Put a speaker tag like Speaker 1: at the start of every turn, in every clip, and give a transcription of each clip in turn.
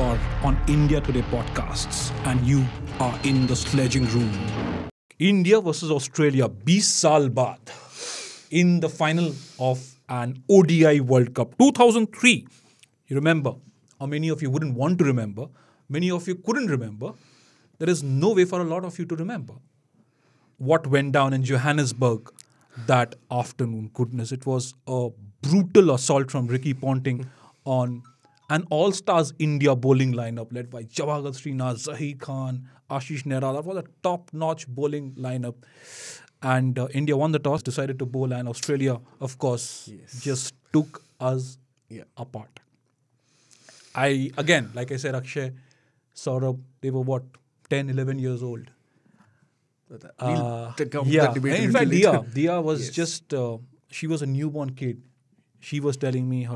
Speaker 1: are on India Today podcasts and you are in the sledging room. India versus Australia 20 saal baad in the final of an ODI World Cup 2003. You remember, or many of you wouldn't want to remember, many of you couldn't remember. There is no way for a lot of you to remember what went down in Johannesburg that afternoon. Goodness, it was a brutal assault from Ricky Ponting on an all-stars India bowling lineup led by Jawahir Srinath, Zaheer Khan, Ashish Nehra. That was a top-notch bowling lineup. And India won the toss, decided to bowl, and Australia, of course, just took us apart. Again, like I said, Akshay, Saurabh, they were what, 10, 11 years old. In fact, Dia was just, she was a newborn kid. She was telling me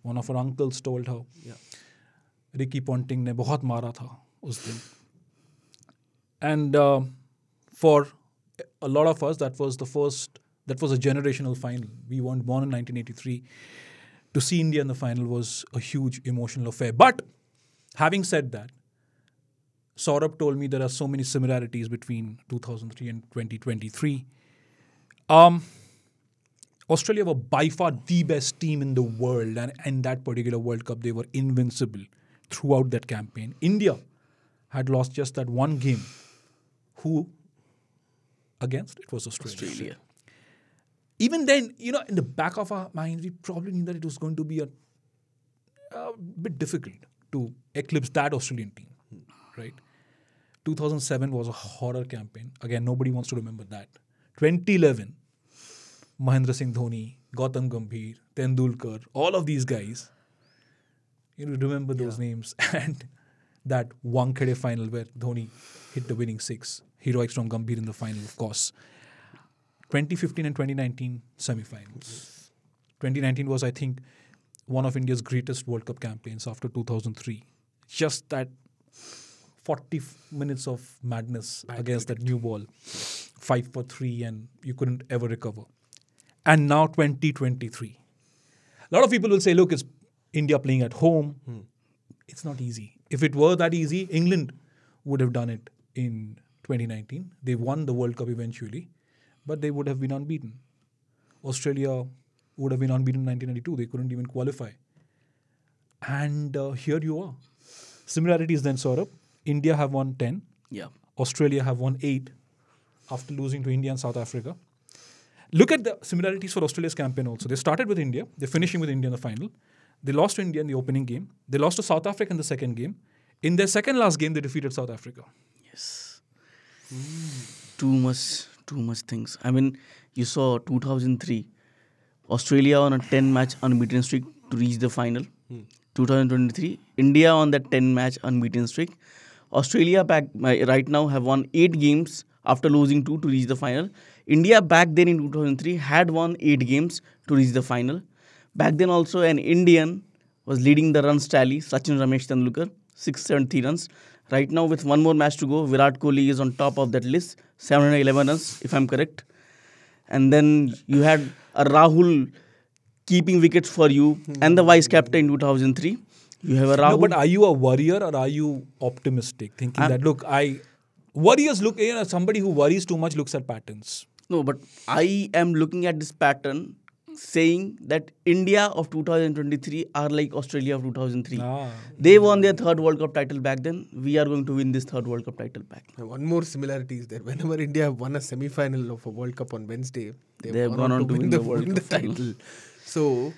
Speaker 1: one of her uncles told her, Ricky Ponting ne bahut mara tha us din. And for a lot of us, that was a generational final. We weren't born in 1983. To see India in the final was a huge emotional affair. But having said that, Saurabh told me there are so many similarities between 2003 and 2023. Australia were by far the best team in the world, and in that particular World Cup, they were invincible throughout that campaign. India had lost just that one game. Who against? It was Australia. Even then, in the back of our minds, we probably knew that it was going to be a bit difficult to eclipse that Australian team, right? 2007 was a horror campaign. Again, nobody wants to remember that. 2011, Mahendra Singh Dhoni, Gautam Gambhir, Tendulkar, all of these guys, remember those names. And that Wankhede final where Dhoni hit the winning six. Heroics from Gambhir in the final, of course. 2015 and 2019 semi-finals. 2019 was, I think, one of India's greatest World Cup campaigns after 2003. Just that 40 minutes of madness against that new ball. 5 for 3 and you couldn't ever recover. And now 2023. A lot of people will say, look, it's India playing at home. It's not easy. If it were that easy, England would have done it in 2019. They won the World Cup eventually, but they would have been unbeaten. Australia would have been unbeaten in 1992. They couldn't even qualify. And here you are. Similarities then, Saurabh. India have won 10. Australia have won 8 after losing to India and South Africa. Look at the similarities for Australia's campaign also. They started with India. They're finishing with India in the final. They lost to India in the opening game. They lost to South Africa in the second game. In their second last game, they defeated South Africa.
Speaker 2: Yes. Too much things. I mean, you saw 2003, Australia on a 10-match unbeaten streak to reach the final. 2023, India on that 10-match unbeaten streak. Australia back right now have won 8 games after losing 2 to reach the final. India back then in 2003 had won 8 games to reach the final. Back then also an Indian was leading the runs tally, Sachin Ramesh Tendulkar, 673 runs. Right now with one more match to go, Virat Kohli is on top of that list, 711 runs if I'm correct. And then you had a Rahul keeping wickets for you and the vice captain in 2003. You have a Rahul.
Speaker 1: No, but are you a worrier or are you optimistic? Thinking that, look, worriers look, somebody who worries too much looks at patterns.
Speaker 2: No, but I am looking at this pattern saying that India of 2023 are like Australia of 2003. They won their 3rd World Cup title back then. We are going to win this 3rd World Cup title back.
Speaker 3: One more similarity is there. Whenever India won a semi-final of a World Cup on Wednesday,
Speaker 2: they have gone on to win the World Cup title.
Speaker 3: So,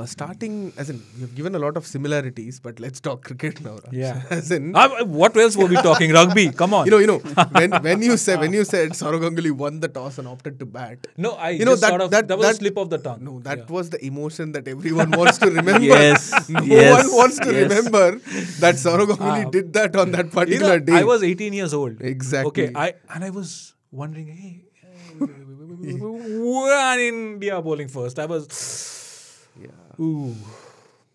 Speaker 3: starting, as in, we've given a lot of similarities, but let's talk cricket now. Raj.
Speaker 1: Yeah.
Speaker 3: As in,
Speaker 1: what else were we talking? Rugby? Come on.
Speaker 3: when you said Saurav Ganguly won the toss and opted to bat.
Speaker 1: No, that was a slip of the tongue.
Speaker 3: No, that was the emotion that everyone wants to remember.
Speaker 2: No
Speaker 3: one wants to remember that Saurav Ganguly did that on that particular day.
Speaker 1: I was 18 years old.
Speaker 3: Exactly.
Speaker 1: Okay, I was wondering, hey, when India bowling first? I was... Ooh.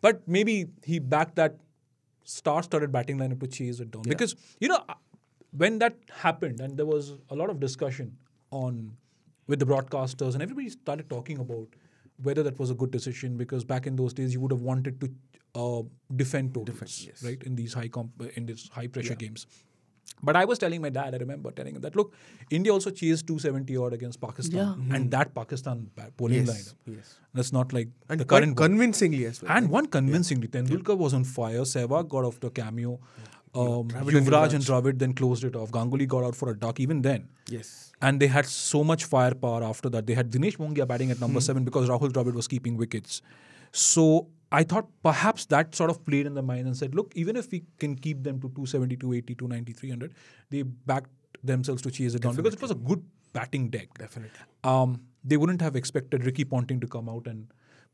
Speaker 1: But maybe he backed that started batting lineup to chase it down. Yeah. Because, when that happened and there was a lot of discussion with the broadcasters and everybody started talking about whether that was a good decision, because back in those days you would have wanted to defend totals,
Speaker 3: yes.
Speaker 1: right, in these in these high pressure games. But I was telling my dad, I remember telling him that, look, India also chased 270 odd against Pakistan, and that Pakistan bowling lineup.
Speaker 3: Yes.
Speaker 1: That's not like
Speaker 3: And
Speaker 1: the
Speaker 3: quite
Speaker 1: current
Speaker 3: convincingly as well.
Speaker 1: and one convincingly. Tendulkar was on fire. Sehwag got off to a cameo.
Speaker 3: Dravid
Speaker 1: Yuvraj and Dravid then closed it off. Ganguly got out for a duck even then.
Speaker 3: Yes.
Speaker 1: And they had so much firepower after that. They had Dinesh Mongia batting at number 7 because Rahul Dravid was keeping wickets. So I thought perhaps that sort of played in the mind and said, look, even if we can keep them to 270, 280, 290, 300, they backed themselves to chase it down because it was a good batting deck.
Speaker 3: Definitely.
Speaker 1: They wouldn't have expected Ricky Ponting to come out and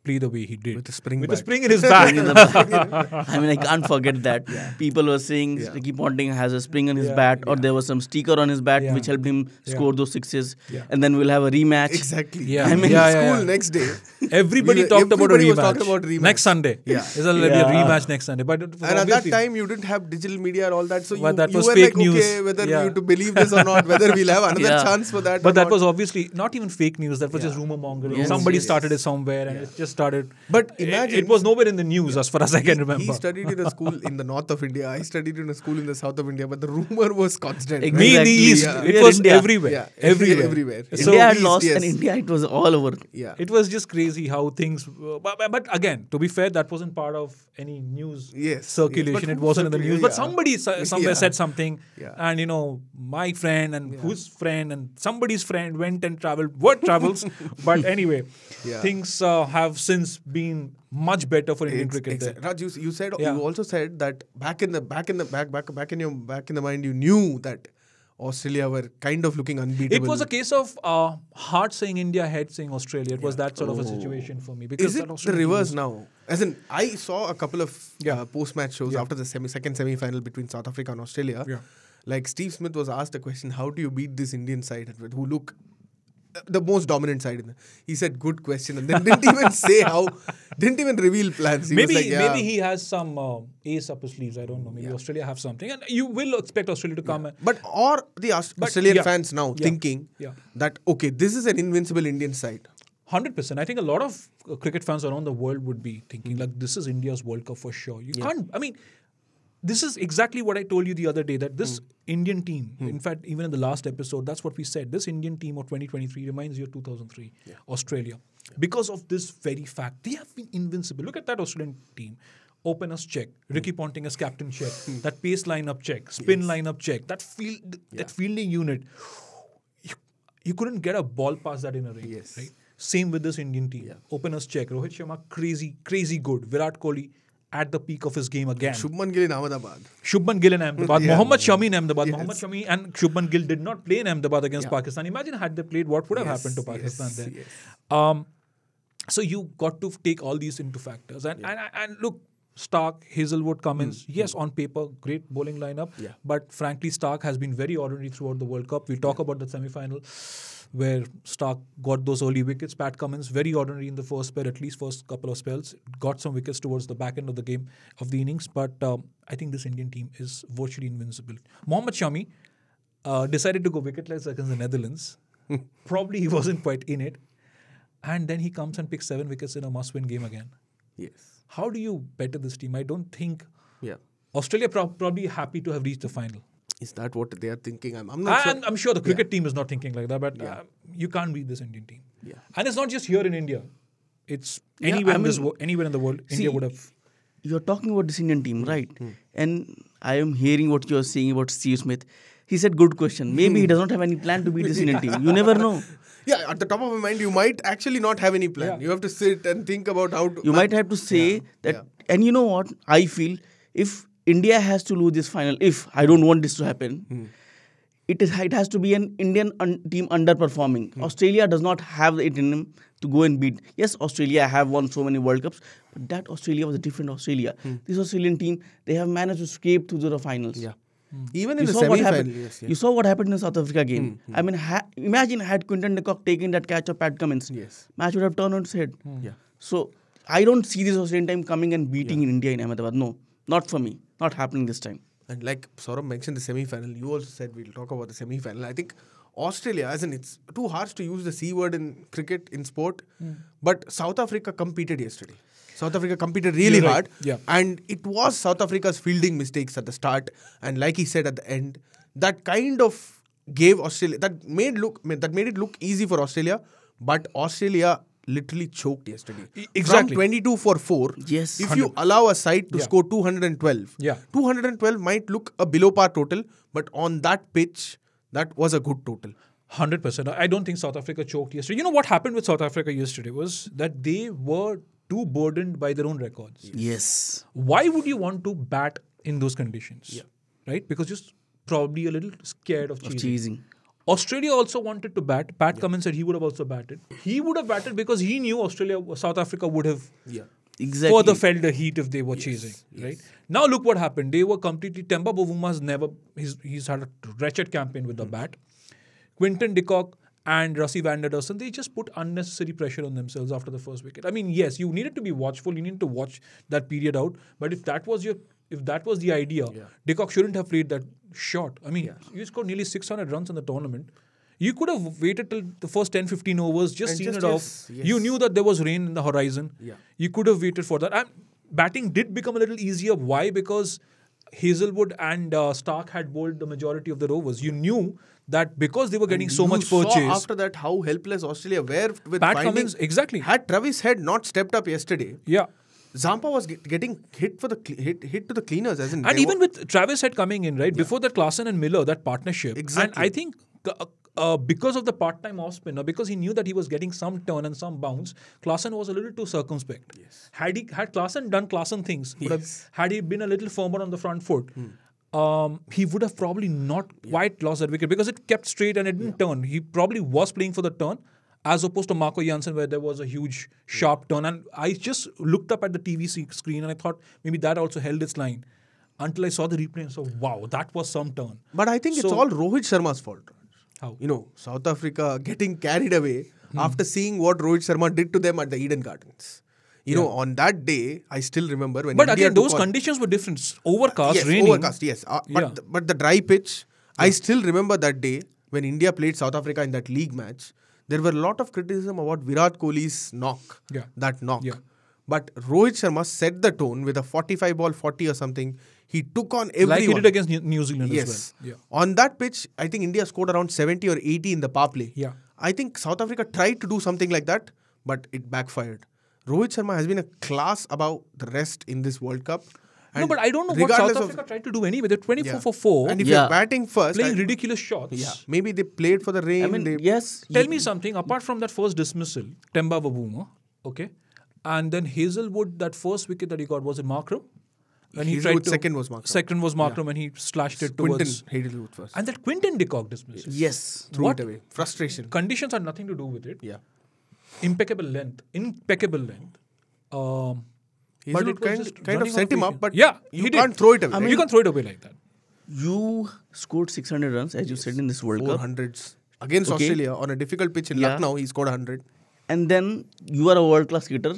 Speaker 1: play the way he did.
Speaker 3: With a spring
Speaker 1: in his bat.
Speaker 2: I mean, I can't forget that. People were saying Ricky Ponting has a spring on his bat, or there was some sticker on his bat which helped him score those sixes, and then we'll have a rematch.
Speaker 3: Exactly.
Speaker 1: Yeah.
Speaker 3: I mean,
Speaker 1: Yeah,
Speaker 3: school next day.
Speaker 1: Everybody talked about a
Speaker 3: was
Speaker 1: rematch.
Speaker 3: talking about rematch.
Speaker 1: Next Sunday.
Speaker 3: Yeah.
Speaker 1: There'll be a rematch next Sunday. But
Speaker 3: And at that time, you didn't have digital media and all that. So
Speaker 1: But that
Speaker 3: you
Speaker 1: was
Speaker 3: were
Speaker 1: fake
Speaker 3: like,
Speaker 1: news.
Speaker 3: okay, whether you to believe this or not, whether we'll have another chance for that
Speaker 1: But
Speaker 3: or
Speaker 1: that
Speaker 3: not.
Speaker 1: was obviously not even fake news. That was just rumor mongering. Somebody started it somewhere and it just started.
Speaker 3: But imagine.
Speaker 1: It was nowhere in the news as far as I can remember.
Speaker 3: He studied in a school in the north of India. I studied in a school in the south of India. But the rumor was constant.
Speaker 2: Exactly.
Speaker 1: Me in the east.
Speaker 3: Yeah.
Speaker 1: It was
Speaker 2: India.
Speaker 1: everywhere.
Speaker 3: Yeah.
Speaker 1: Everywhere.
Speaker 3: So
Speaker 2: India had
Speaker 3: east,
Speaker 2: lost,
Speaker 3: yes.
Speaker 2: and India, it was all over.
Speaker 3: Yeah.
Speaker 1: It was just crazy how things. But again, to be fair, that wasn't part of any news circulation.
Speaker 3: But
Speaker 1: It wasn't in the news. But somebody somewhere said something,
Speaker 3: Yeah.
Speaker 1: and my friend and whose friend and somebody's friend went and traveled. Word travels. But anyway, things have since been much better for Indian cricket. There.
Speaker 3: Raj, you said you also said that back in the mind you knew that Australia were kind of looking unbeatable.
Speaker 1: It was a case of heart saying India, head saying Australia. It was that sort of a situation for me. Because
Speaker 3: Is it the reverse now? As in, I saw a couple of post-match shows after the second semi-final between South Africa and Australia.
Speaker 1: Yeah.
Speaker 3: Like Steve Smith was asked a question, how do you beat this Indian side who look the most dominant side? He said, good question, and then didn't even say how, didn't even reveal plans. He was like,
Speaker 1: maybe he has some ace up his sleeves. I don't know. Maybe Australia have something, and you will expect Australia to come.
Speaker 3: But or the Australian fans now thinking that okay, this is an invincible Indian side.
Speaker 1: 100%. I think a lot of cricket fans around the world would be thinking like this is India's World Cup for sure. You can't. I mean, this is exactly what I told you the other day, that this Indian team, in fact, even in the last episode, that's what we said. This Indian team of 2023 reminds you of 2003, Australia. Because of this very fact, they have been invincible. Look at that Australian team. Openers check. Ricky Ponting as captain check. That pace lineup check. Spin lineup check. That fielding unit. You couldn't get a ball past that in a ring. Right? Same with this Indian team. Openers check. Rohit Sharma, crazy good. Virat Kohli at the peak of his game again.
Speaker 3: Shubman Gill in Ahmedabad.
Speaker 1: Shubman Gill in Ahmedabad. Mohammad Shami in Ahmedabad. Mohammad Shami and Shubman Gill did not play in Ahmedabad against Pakistan. Imagine had they played, what would have happened to Pakistan there. So you got to take all these into factors. And look, Stark, Hazelwood, Cummins, yes, on paper, great bowling lineup. But frankly, Stark has been very ordinary throughout the World Cup. We'll talk about the semi-final where Stark got those early wickets. Pat Cummins, very ordinary in the first spell, at least first couple of spells. Got some wickets towards the back end of the game, of the innings. But I think this Indian team is virtually invincible. Mohammad Shami decided to go wicketless against the Netherlands. Probably he wasn't quite in it. And then he comes and picks 7 wickets in a must-win game again.
Speaker 3: Yes.
Speaker 1: How do you better this team? I don't think...
Speaker 3: Yeah.
Speaker 1: Australia probably happy to have reached the final.
Speaker 3: Is that what they are thinking? I'm not sure.
Speaker 1: I'm sure the cricket team is not thinking like that, but you can't beat this Indian team.
Speaker 3: Yeah.
Speaker 1: And it's not just here in India. It's anywhere anywhere in the world, India would have...
Speaker 2: You're talking about this Indian team, right? And I am hearing what you're saying about Steve Smith. He said, good question. Maybe he does not have any plan to beat this Indian team. You never know.
Speaker 3: Yeah, at the top of my mind, you might actually not have any plan. You have to sit and think about how to...
Speaker 2: You might have to say that... And you know what? I feel if India has to lose this final, if I don't want this to happen, it has to be an Indian team underperforming. Australia does not have it in them to go and beat. Yes, Australia have won so many World Cups, but that Australia was a different Australia. This Australian team, they have managed to escape to the finals.
Speaker 3: Yeah. Even in the semi-final.
Speaker 2: You saw what happened in the South Africa game. I mean, imagine had Quinton de Kock taken that catch of Pat Cummins. Match would have turned on its head. So, I don't see this Australian team coming and beating in India in Ahmedabad. No, not for me. Not happening this time.
Speaker 3: And like Saurabh mentioned the semi-final, you also said we'll talk about the semi-final. I think Australia, as in it's too harsh to use the C word in cricket, in sport, but South Africa competed yesterday. South Africa competed really
Speaker 1: You're right.
Speaker 3: hard,
Speaker 1: Yeah.
Speaker 3: and it was South Africa's fielding mistakes at the start, and like he said at the end, that kind of gave Australia, that made it look easy for Australia, but Australia literally choked yesterday.
Speaker 1: Exactly.
Speaker 3: From 22 for 4.
Speaker 2: Yes.
Speaker 3: If you allow a side to
Speaker 1: Yeah.
Speaker 3: score 212,
Speaker 1: Yeah.
Speaker 3: 212 might look a below par total, but on that pitch, that was a good total.
Speaker 1: 100%. I don't think South Africa choked yesterday. You know what happened with South Africa yesterday was that they were too burdened by their own records.
Speaker 2: Yes.
Speaker 1: Why would you want to bat in those conditions? Right? Because you're probably a little scared of chasing. Australia also wanted to bat. Pat Cummins said he would have also batted. He would have batted because he knew South Africa would have
Speaker 2: Exactly.
Speaker 1: further felt the heat if they were chasing. Right? Now look what happened. They were completely... Temba Bavuma he's had a wretched campaign with the bat. Quinton de Kock and Rassie van der Dussen, they just put unnecessary pressure on themselves after the first wicket. I mean, yes, you needed to be watchful. You needed to watch that period out. But if that was the idea, de Kock shouldn't have played that shot. I mean, you scored nearly 600 runs in the tournament. You could have waited till the first 10-15 overs, just seen it off.
Speaker 3: Yes.
Speaker 1: You knew that there was rain in the horizon. You could have waited for that. And batting did become a little easier. Why? Because Hazelwood and Stark had bowled the majority of their overs. You knew that because they were getting so much purchase.
Speaker 3: Saw after that how helpless Australia were with
Speaker 1: Pat
Speaker 3: finding...
Speaker 1: Cummins, exactly.
Speaker 3: Had Travis Head not stepped up yesterday,
Speaker 1: Yeah.
Speaker 3: Zampa was getting hit to the cleaners. As in
Speaker 1: And even with Travis Head coming in, right, before that Klaasen and Miller, that partnership.
Speaker 3: Exactly.
Speaker 1: And I think because of the part-time off-spinner, because he knew that he was getting some turn and some bounce, Klaasen was a little too circumspect.
Speaker 3: Yes.
Speaker 1: Had Klaasen done Klaasen things, had he been a little firmer on the front foot, he would have probably not quite lost that wicket because it kept straight and it didn't turn. He probably was playing for the turn as opposed to Marco Jansen where there was a huge sharp turn. And I just looked up at the TV screen and I thought maybe that also held its line until I saw the replay and saw, wow, that was some turn.
Speaker 3: But I think it's all Rohit Sharma's fault.
Speaker 1: How?
Speaker 3: You know, South Africa getting carried away after seeing what Rohit Sharma did to them at the Eden Gardens. You know, on that day, I still remember when
Speaker 1: But
Speaker 3: India
Speaker 1: again, those conditions were different. Overcast,
Speaker 3: yes,
Speaker 1: raining.
Speaker 3: overcast, yes. But the dry pitch, I still remember that day when India played South Africa in that league match. There were a lot of criticism about Virat Kohli's knock, that knock.
Speaker 1: Yeah.
Speaker 3: But Rohit Sharma set the tone with a 45 ball 40 or something. He took on everyone.
Speaker 1: Like he did against New Zealand
Speaker 3: Yes.
Speaker 1: as well. Yeah.
Speaker 3: On that pitch, I think India scored around 70 or 80 in the power play.
Speaker 1: Yeah.
Speaker 3: I think South Africa tried to do something like that, but it backfired. Rohit Sharma has been a class above the rest in this World Cup.
Speaker 1: No, but I don't know what South Africa tried to do anyway. They're 24 for 4,
Speaker 3: And if you're batting first,
Speaker 1: playing ridiculous shots.
Speaker 3: maybe they played for the rain.
Speaker 2: I mean, yes.
Speaker 1: Tell me something, apart from that first dismissal, Temba Bavuma, okay, and then Hazelwood, that first wicket that he got, was it Markram? When he tried to,
Speaker 3: second was Markram.
Speaker 1: Second was Markram when he slashed it
Speaker 3: Quinton
Speaker 1: towards...
Speaker 3: Hazelwood first.
Speaker 1: And that Quinton de Kock dismissal.
Speaker 2: Yes.
Speaker 3: Threw
Speaker 1: What?
Speaker 3: it away. Frustration.
Speaker 1: Conditions had nothing to do with it.
Speaker 3: Yeah.
Speaker 1: Impeccable length. But it was just
Speaker 3: kind of
Speaker 1: running
Speaker 3: set
Speaker 1: out
Speaker 3: him
Speaker 1: of
Speaker 3: up, but
Speaker 1: yeah,
Speaker 3: you
Speaker 1: he
Speaker 3: can't
Speaker 1: did.
Speaker 3: throw it away.
Speaker 1: You can't throw it away like that.
Speaker 2: You scored 600 runs, as you said, in this World Cup.
Speaker 3: 400s. Against
Speaker 2: Okay.
Speaker 3: Australia, on a difficult pitch in
Speaker 2: Yeah.
Speaker 3: Lucknow, he scored 100.
Speaker 2: And then you are a world-class cricketer.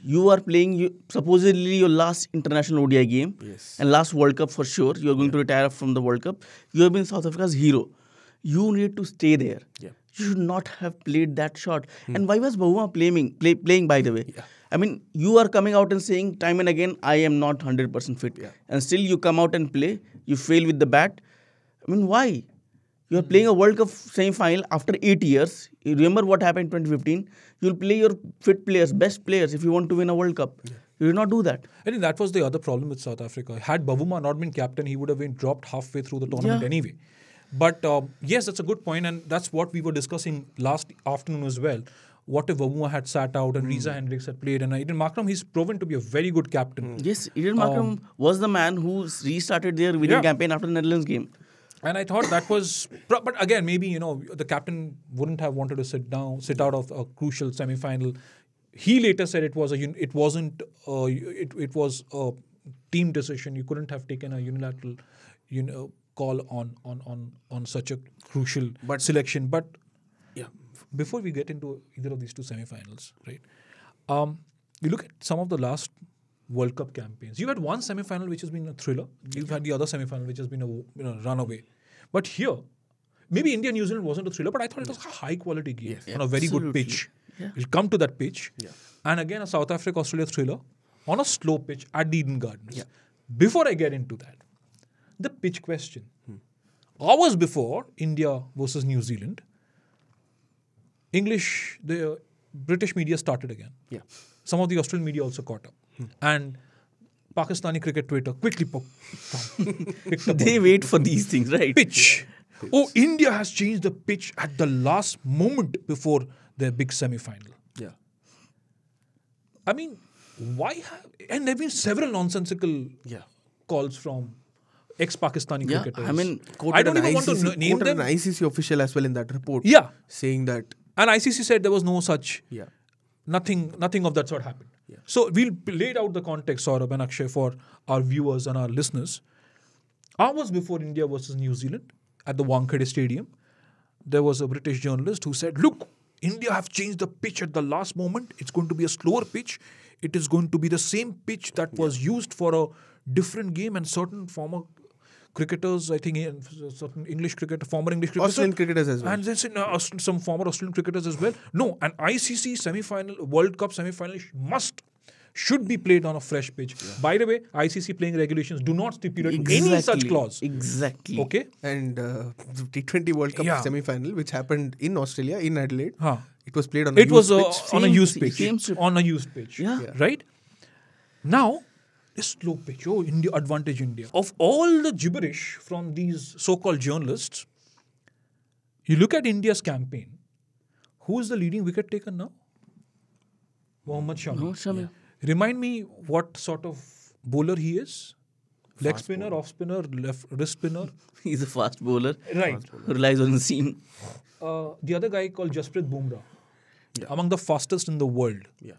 Speaker 2: You are playing supposedly your last international ODI game.
Speaker 3: Yes.
Speaker 2: And last World Cup for sure. You are going to retire from the World Cup. You have been South Africa's hero. You need to stay there.
Speaker 3: Yeah.
Speaker 2: You should not have played that shot. And why was Bavuma playing, by the way?
Speaker 3: Yeah.
Speaker 2: I mean, you are coming out and saying time and again, I am not 100% fit.
Speaker 3: Yeah.
Speaker 2: And still you come out and play. You fail with the bat. I mean, why? You are playing a World Cup semi-final after 8 years. You remember what happened in 2015? You'll play your fit players, best players, if you want to win a World Cup. Yeah. You did not do that.
Speaker 1: I think that was the other problem with South Africa. Had Bavuma not been captain, he would have been dropped halfway through the tournament anyway. But yes, that's a good point, and that's what we were discussing last afternoon as well. What if Bavuma had sat out and Reza Hendricks had played? And Eden Markram, he's proven to be a very good captain.
Speaker 2: Yes, Eden Markram was the man who restarted their winning campaign after the Netherlands game.
Speaker 1: And I thought that was... But again, maybe, the captain wouldn't have wanted to sit out of a crucial semi-final. He later said it was it was a team decision. You couldn't have taken a unilateral call on such a crucial selection. But before we get into either of these two semi-finals, right? You look at some of the last World Cup campaigns. You've had one semi-final which has been a thriller. You've had the other semi-final which has been a runaway. But here, maybe India New Zealand wasn't a thriller, but I thought it was a high quality game on a very good
Speaker 2: Absolutely.
Speaker 1: pitch.
Speaker 2: Yeah.
Speaker 1: We'll come to that pitch.
Speaker 3: Yeah.
Speaker 1: And again, a South Africa Australia thriller on a slow pitch at the Eden Gardens.
Speaker 3: Yeah.
Speaker 1: Before I get into that, the pitch question. Hours before India versus New Zealand, the British media started again.
Speaker 3: Yeah.
Speaker 1: Some of the Australian media also caught up. And Pakistani cricket Twitter quickly picked up
Speaker 2: They wait for these things, right?
Speaker 1: pitch. Oh, India has changed the pitch at the last moment before their big semi-final.
Speaker 3: Yeah.
Speaker 1: I mean, and there have been several nonsensical
Speaker 3: Yeah.
Speaker 1: calls from ex-Pakistani
Speaker 2: Yeah,
Speaker 1: cricketers.
Speaker 2: I mean,
Speaker 1: I don't even want to name
Speaker 3: quoted
Speaker 1: them.
Speaker 3: an ICC official as well in that report.
Speaker 1: Yeah.
Speaker 3: Saying that,
Speaker 1: And ICC said there was no such,
Speaker 3: yeah.
Speaker 1: nothing of that sort happened.
Speaker 3: Yeah.
Speaker 1: So we'll lay out the context, Saurabh and Akshay, for our viewers and our listeners. Hours before India versus New Zealand at the Wankhede Stadium, there was a British journalist who said, look, India have changed the pitch at the last moment. It's going to be a slower pitch. It is going to be the same pitch that was used for a different game, and certain former cricketers, I think certain former English cricketers.
Speaker 3: Australian cricketers as well.
Speaker 1: And then some former Australian cricketers as well. No, an ICC semi-final, World Cup semi-final should be played on a fresh pitch. Yeah. By the way, ICC playing regulations do not stipulate any such clause.
Speaker 2: Exactly.
Speaker 1: Okay?
Speaker 3: And the T20 World Cup semi-final, which happened in Australia, in Adelaide, it was played on a used pitch.
Speaker 1: On a used pitch.
Speaker 2: Same
Speaker 1: On a used pitch.
Speaker 2: Yeah.
Speaker 1: Right? Now, this slow pitch, India, advantage India. Of all the gibberish from these so-called journalists, you look at India's campaign, who is the leading wicket taker now? Mohammad Shami. Remind me what sort of bowler he is? Leg spinner, off spinner, left wrist spinner?
Speaker 2: He's a fast bowler.
Speaker 1: Right.
Speaker 2: Who relies on the seam.
Speaker 1: The other guy called Jasprit Bumrah, among the fastest in the world.
Speaker 3: Yeah.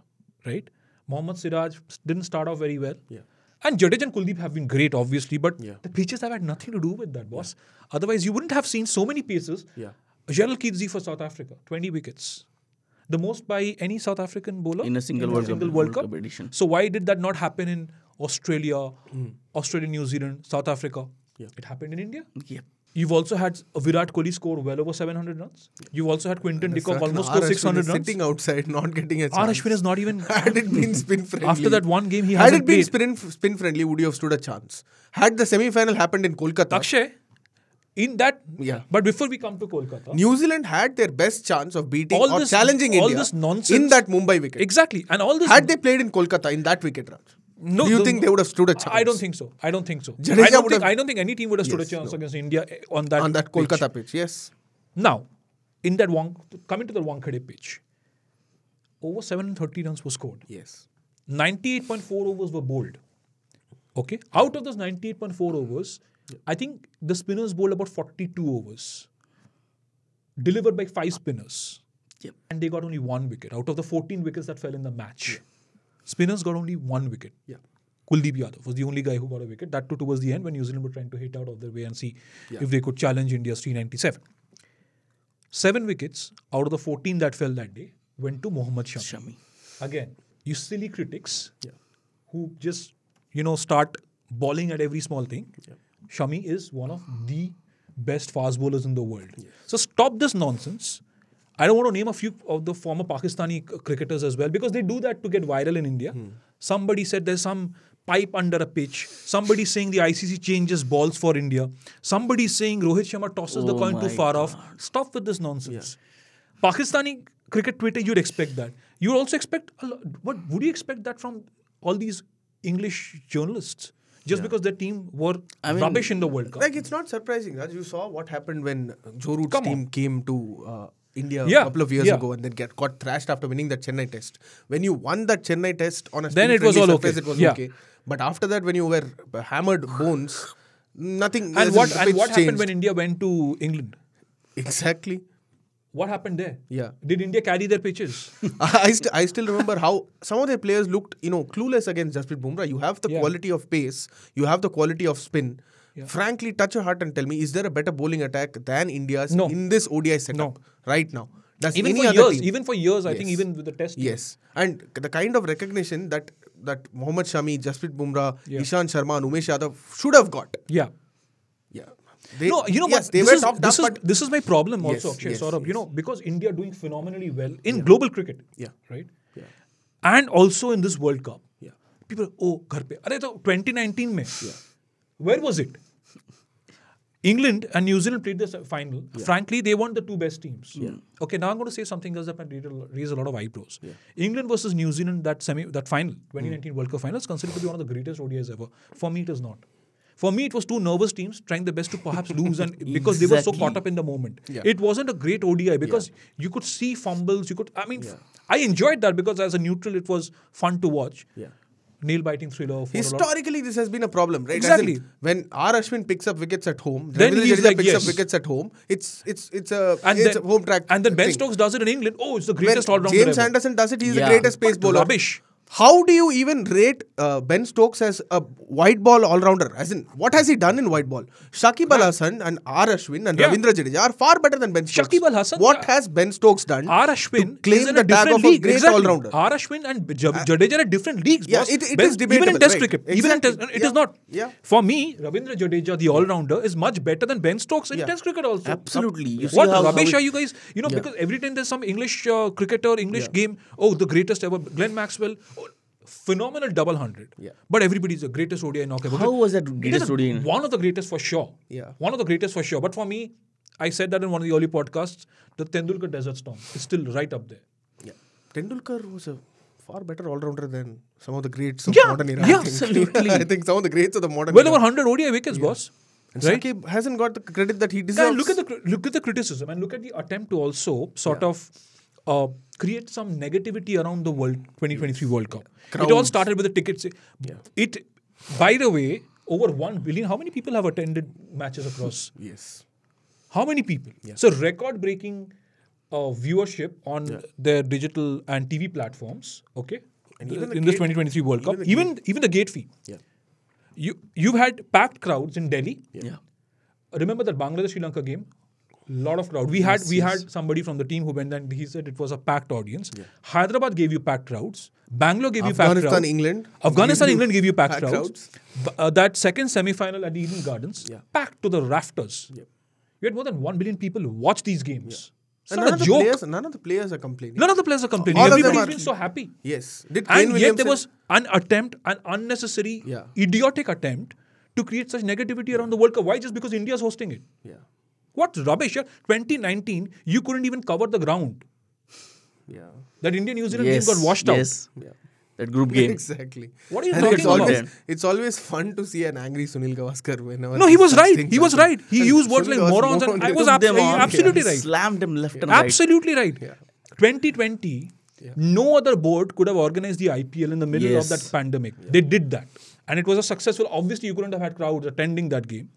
Speaker 1: Right? Mohammad Siraj didn't start off very well.
Speaker 3: Yeah.
Speaker 1: And Jadeja and Kuldeep have been great, obviously, but
Speaker 3: Yeah.
Speaker 1: the pitches have had nothing to do with that, boss. Otherwise, you wouldn't have seen so many paces.
Speaker 3: Yeah.
Speaker 1: Gerald Keatsy for South Africa, 20 wickets. The most by any South African bowler
Speaker 2: In a single World Cup edition.
Speaker 1: So why did that not happen in Australia, Australia, New Zealand, South Africa?
Speaker 3: Yeah.
Speaker 1: It happened in India.
Speaker 2: Yep.
Speaker 1: You've also had Virat Kohli score well over 700 runs. You've also had Quinton de Kock
Speaker 3: Certain
Speaker 1: almost
Speaker 3: R.
Speaker 1: score
Speaker 3: Ashwin
Speaker 1: 600
Speaker 3: is
Speaker 1: runs.
Speaker 3: sitting outside, not getting a chance.
Speaker 1: R. Ashwin is not even...
Speaker 3: Had it been spin friendly.
Speaker 1: After that one game, he
Speaker 3: Had
Speaker 1: hasn't
Speaker 3: it been
Speaker 1: played.
Speaker 3: spin friendly, would you have stood a chance? Had the semi-final happened in Kolkata,
Speaker 1: Akshay, in that...
Speaker 3: Yeah.
Speaker 1: But before we come to Kolkata...
Speaker 3: New Zealand had their best chance of beating
Speaker 1: All
Speaker 3: or
Speaker 1: this-
Speaker 3: challenging
Speaker 1: all
Speaker 3: India
Speaker 1: this nonsense-
Speaker 3: in that Mumbai wicket.
Speaker 1: Exactly. And all this...
Speaker 3: Had they played in Kolkata in that wicket round, do you think they would have stood a chance?
Speaker 1: I don't think so.
Speaker 3: Jadeja
Speaker 1: I don't think any team would have stood a
Speaker 3: Yes,
Speaker 1: chance
Speaker 3: no.
Speaker 1: against India on that
Speaker 3: Kolkata pitch, yes.
Speaker 1: Now, coming to the Wankhede pitch, over 730 runs were scored.
Speaker 3: Yes.
Speaker 1: 98.4 overs were bowled. Okay? Out of those 98.4 overs, I think the spinners bowled about 42 overs. Delivered by 5 spinners.
Speaker 2: Yep.
Speaker 1: And they got only 1 wicket. Out of the 14 wickets that fell in the match, spinners got only 1 wicket.
Speaker 3: Yeah.
Speaker 1: Kuldeep Yadav was the only guy who got a wicket. That too towards the end when New Zealand were trying to hit out of their way and see if they could challenge India's 397. 7 wickets out of the 14 that fell that day went to Mohammad Shami. Again, you silly critics who just, start bowling at every small thing.
Speaker 3: Yeah.
Speaker 1: Shami is one of the best fast bowlers in the world. Yes. So stop this nonsense. I don't want to name a few of the former Pakistani cricketers as well because they do that to get viral in India. Somebody said there's some pipe under a pitch. Somebody saying the ICC changes balls for India. Somebody saying Rohit Sharma tosses the coin too far off. Stop with this nonsense. Yeah. Pakistani cricket Twitter, you'd expect that. You'd also expect, what would you expect that from all these English journalists? Just because their team were rubbish in the World Cup.
Speaker 3: Like, it's not surprising, Raj. You saw what happened when Joe Root's team came to India a couple of years ago and then got thrashed after winning that Chennai test. When you won that Chennai test on a
Speaker 1: then it was all
Speaker 3: surface,
Speaker 1: okay.
Speaker 3: It was okay. But after that, when you were hammered bones, nothing.
Speaker 1: And what happened
Speaker 3: changed.
Speaker 1: when India went to England?
Speaker 3: Exactly.
Speaker 1: What happened there?
Speaker 3: Yeah.
Speaker 1: Did India carry their pitches?
Speaker 3: I still remember how some of their players looked, clueless against Jasprit Bumrah. You have the quality of pace. You have the quality of spin. Yeah. Frankly, touch your heart and tell me, is there a better bowling attack than India's in this ODI setup right now? Does
Speaker 1: even
Speaker 3: any
Speaker 1: for
Speaker 3: other
Speaker 1: years,
Speaker 3: team?
Speaker 1: even for years, I think even with the test.
Speaker 3: Yes. And the kind of recognition that Mohammad Shami, Jasprit Bumrah, Ishant Sharma and Umesh Yadav should have got.
Speaker 1: Yeah.
Speaker 3: Yeah. They,
Speaker 1: no, you know
Speaker 3: yes,
Speaker 1: what?
Speaker 3: they were topped up, but
Speaker 1: This is my problem
Speaker 3: Yes,
Speaker 1: also, Akshay,
Speaker 3: yes,
Speaker 1: Saurabh. You
Speaker 3: yes.
Speaker 1: know, because India are doing phenomenally well in global cricket.
Speaker 3: Yeah.
Speaker 1: Right?
Speaker 3: Yeah.
Speaker 1: And also in this World Cup.
Speaker 3: Yeah.
Speaker 1: People, ghar pe. Arey, to 2019 mein. Where was it? England and New Zealand played the final. Frankly, they weren't the two best teams. Okay, now I'm going to say something else that might raise a lot of eyebrows. England versus New Zealand, that final, 2019 World Cup final, is considered to be one of the greatest ODIs ever. For me, it is not. For me, it was two nervous teams trying their best to perhaps lose, and because they were so caught up in the moment. It wasn't a great ODI because you could see fumbles. I enjoyed that because as a neutral, it was fun to watch. Nail-biting thriller.
Speaker 3: Historically, this has been a problem, right?
Speaker 1: Exactly.
Speaker 3: As in, when R. Ashwin picks up wickets at home,
Speaker 1: Then
Speaker 3: Ravindra
Speaker 1: he's
Speaker 3: Jadeja
Speaker 1: like,
Speaker 3: picks
Speaker 1: yes.
Speaker 3: up wickets at home. It's a home track.
Speaker 1: And then Ben
Speaker 3: thing.
Speaker 1: Stokes does it in England. Oh, it's the
Speaker 3: When
Speaker 1: greatest all-rounder
Speaker 3: James
Speaker 1: ever.
Speaker 3: Anderson does it, he's the
Speaker 2: Yeah.
Speaker 3: greatest pace
Speaker 1: But
Speaker 3: bowler.
Speaker 1: rubbish.
Speaker 3: How do you even rate Ben Stokes as a white ball all-rounder? As in, what has he done in white ball? Shakib Al Hasan and R. Ashwin and Ravindra Jadeja are far better than Ben Stokes.
Speaker 1: Shakib Al Hasan,
Speaker 3: What has Ben Stokes done
Speaker 1: R. Ashwin
Speaker 3: to claim
Speaker 1: is in
Speaker 3: the
Speaker 1: a
Speaker 3: tag
Speaker 1: different
Speaker 3: of a
Speaker 1: league.
Speaker 3: great
Speaker 1: Exactly.
Speaker 3: all-rounder?
Speaker 1: R. Ashwin and Jadeja are different leagues.
Speaker 3: Yeah,
Speaker 1: boss.
Speaker 3: it
Speaker 1: Ben-
Speaker 3: is debatable,
Speaker 1: Even in Test
Speaker 3: right?
Speaker 1: cricket.
Speaker 3: Exactly.
Speaker 1: Even in Test, it is not.
Speaker 3: Yeah.
Speaker 1: For me, Ravindra Jadeja, the all-rounder, is much better than Ben Stokes in Test cricket also.
Speaker 2: Absolutely. You see
Speaker 1: What
Speaker 2: how
Speaker 1: rubbish
Speaker 2: it-
Speaker 1: are you guys? You know, because every time there's some English cricketer, English game, the greatest ever, Glenn Maxwell, phenomenal double 100. But everybody's the greatest ODI knock ever.
Speaker 2: How was that
Speaker 1: It
Speaker 2: greatest
Speaker 1: is
Speaker 2: ODI?
Speaker 1: One of the greatest for sure.
Speaker 3: Yeah.
Speaker 1: One of the greatest for sure. But for me, I said that in one of the early podcasts, the Tendulkar Desert Storm is still right up there.
Speaker 3: Yeah. Tendulkar was a far better all-rounder than some of the greats of
Speaker 1: Yeah,
Speaker 3: modern era.
Speaker 1: yeah,
Speaker 3: I think.
Speaker 2: absolutely.
Speaker 3: I think some of the greats of the modern
Speaker 1: Well
Speaker 3: era.
Speaker 1: over 100 ODI wickets, boss.
Speaker 3: And
Speaker 1: Right?
Speaker 3: Shakib hasn't got the credit that he deserves.
Speaker 1: And look at the criticism and look at the attempt to also sort of create some negativity around the World 2023 World Cup. It all
Speaker 3: Crowds.
Speaker 1: started with the tickets. It, by the way, over 1 billion. How many people have attended matches across?
Speaker 3: Yes.
Speaker 1: How many people? So record-breaking viewership on their digital and TV platforms. Okay,
Speaker 3: And even the
Speaker 1: in this
Speaker 3: gate-
Speaker 1: 2023 World Cup,
Speaker 3: even
Speaker 1: even the gate fee.
Speaker 3: Yeah.
Speaker 1: You've had packed crowds in Delhi.
Speaker 2: Yeah.
Speaker 1: Remember that Bangladesh Sri Lanka game? Lot of crowd. We had somebody from the team who went and he said it was a packed audience. Hyderabad gave you packed crowds. Bangalore gave you packed crowds.
Speaker 3: Afghanistan, England.
Speaker 1: England gave you packed crowds. That second semi-final at the Eden Gardens, packed to the rafters. You had more than 1 billion people watch these games. It's
Speaker 3: And
Speaker 1: not a joke.
Speaker 3: none of the players are complaining.
Speaker 1: None of the players are complaining.
Speaker 3: All of them
Speaker 1: Everybody's
Speaker 3: are-
Speaker 1: been so happy.
Speaker 3: Yes. Did Kane
Speaker 1: And yet there
Speaker 3: Williamson-
Speaker 1: was an unnecessary, idiotic attempt to create such negativity around the World Cup. Why? Just because India is hosting it.
Speaker 3: Yeah.
Speaker 1: What rubbish. 2019, you couldn't even cover the ground.
Speaker 3: Yeah.
Speaker 1: That India-New Zealand
Speaker 2: Yes.
Speaker 1: game got washed
Speaker 2: Yes.
Speaker 3: Yeah.
Speaker 2: That group game.
Speaker 3: Exactly.
Speaker 1: What are you
Speaker 3: And
Speaker 1: talking
Speaker 3: it's always,
Speaker 1: about?
Speaker 3: It's always fun to see an angry Sunil Gavaskar whenever.
Speaker 1: No, he was
Speaker 3: such
Speaker 1: right.
Speaker 3: things
Speaker 1: He was
Speaker 3: happen.
Speaker 1: right. He
Speaker 3: And
Speaker 1: used words
Speaker 3: Sunil
Speaker 1: like
Speaker 3: was
Speaker 1: morons and I was
Speaker 2: Took them on.
Speaker 1: absolutely right.
Speaker 2: Slammed them left and right.
Speaker 1: Absolutely right. 2020, no other board could have organized the IPL in the middle of
Speaker 2: Yes.
Speaker 1: that pandemic. They did that. And it was a successful, obviously you couldn't have had crowds attending that game.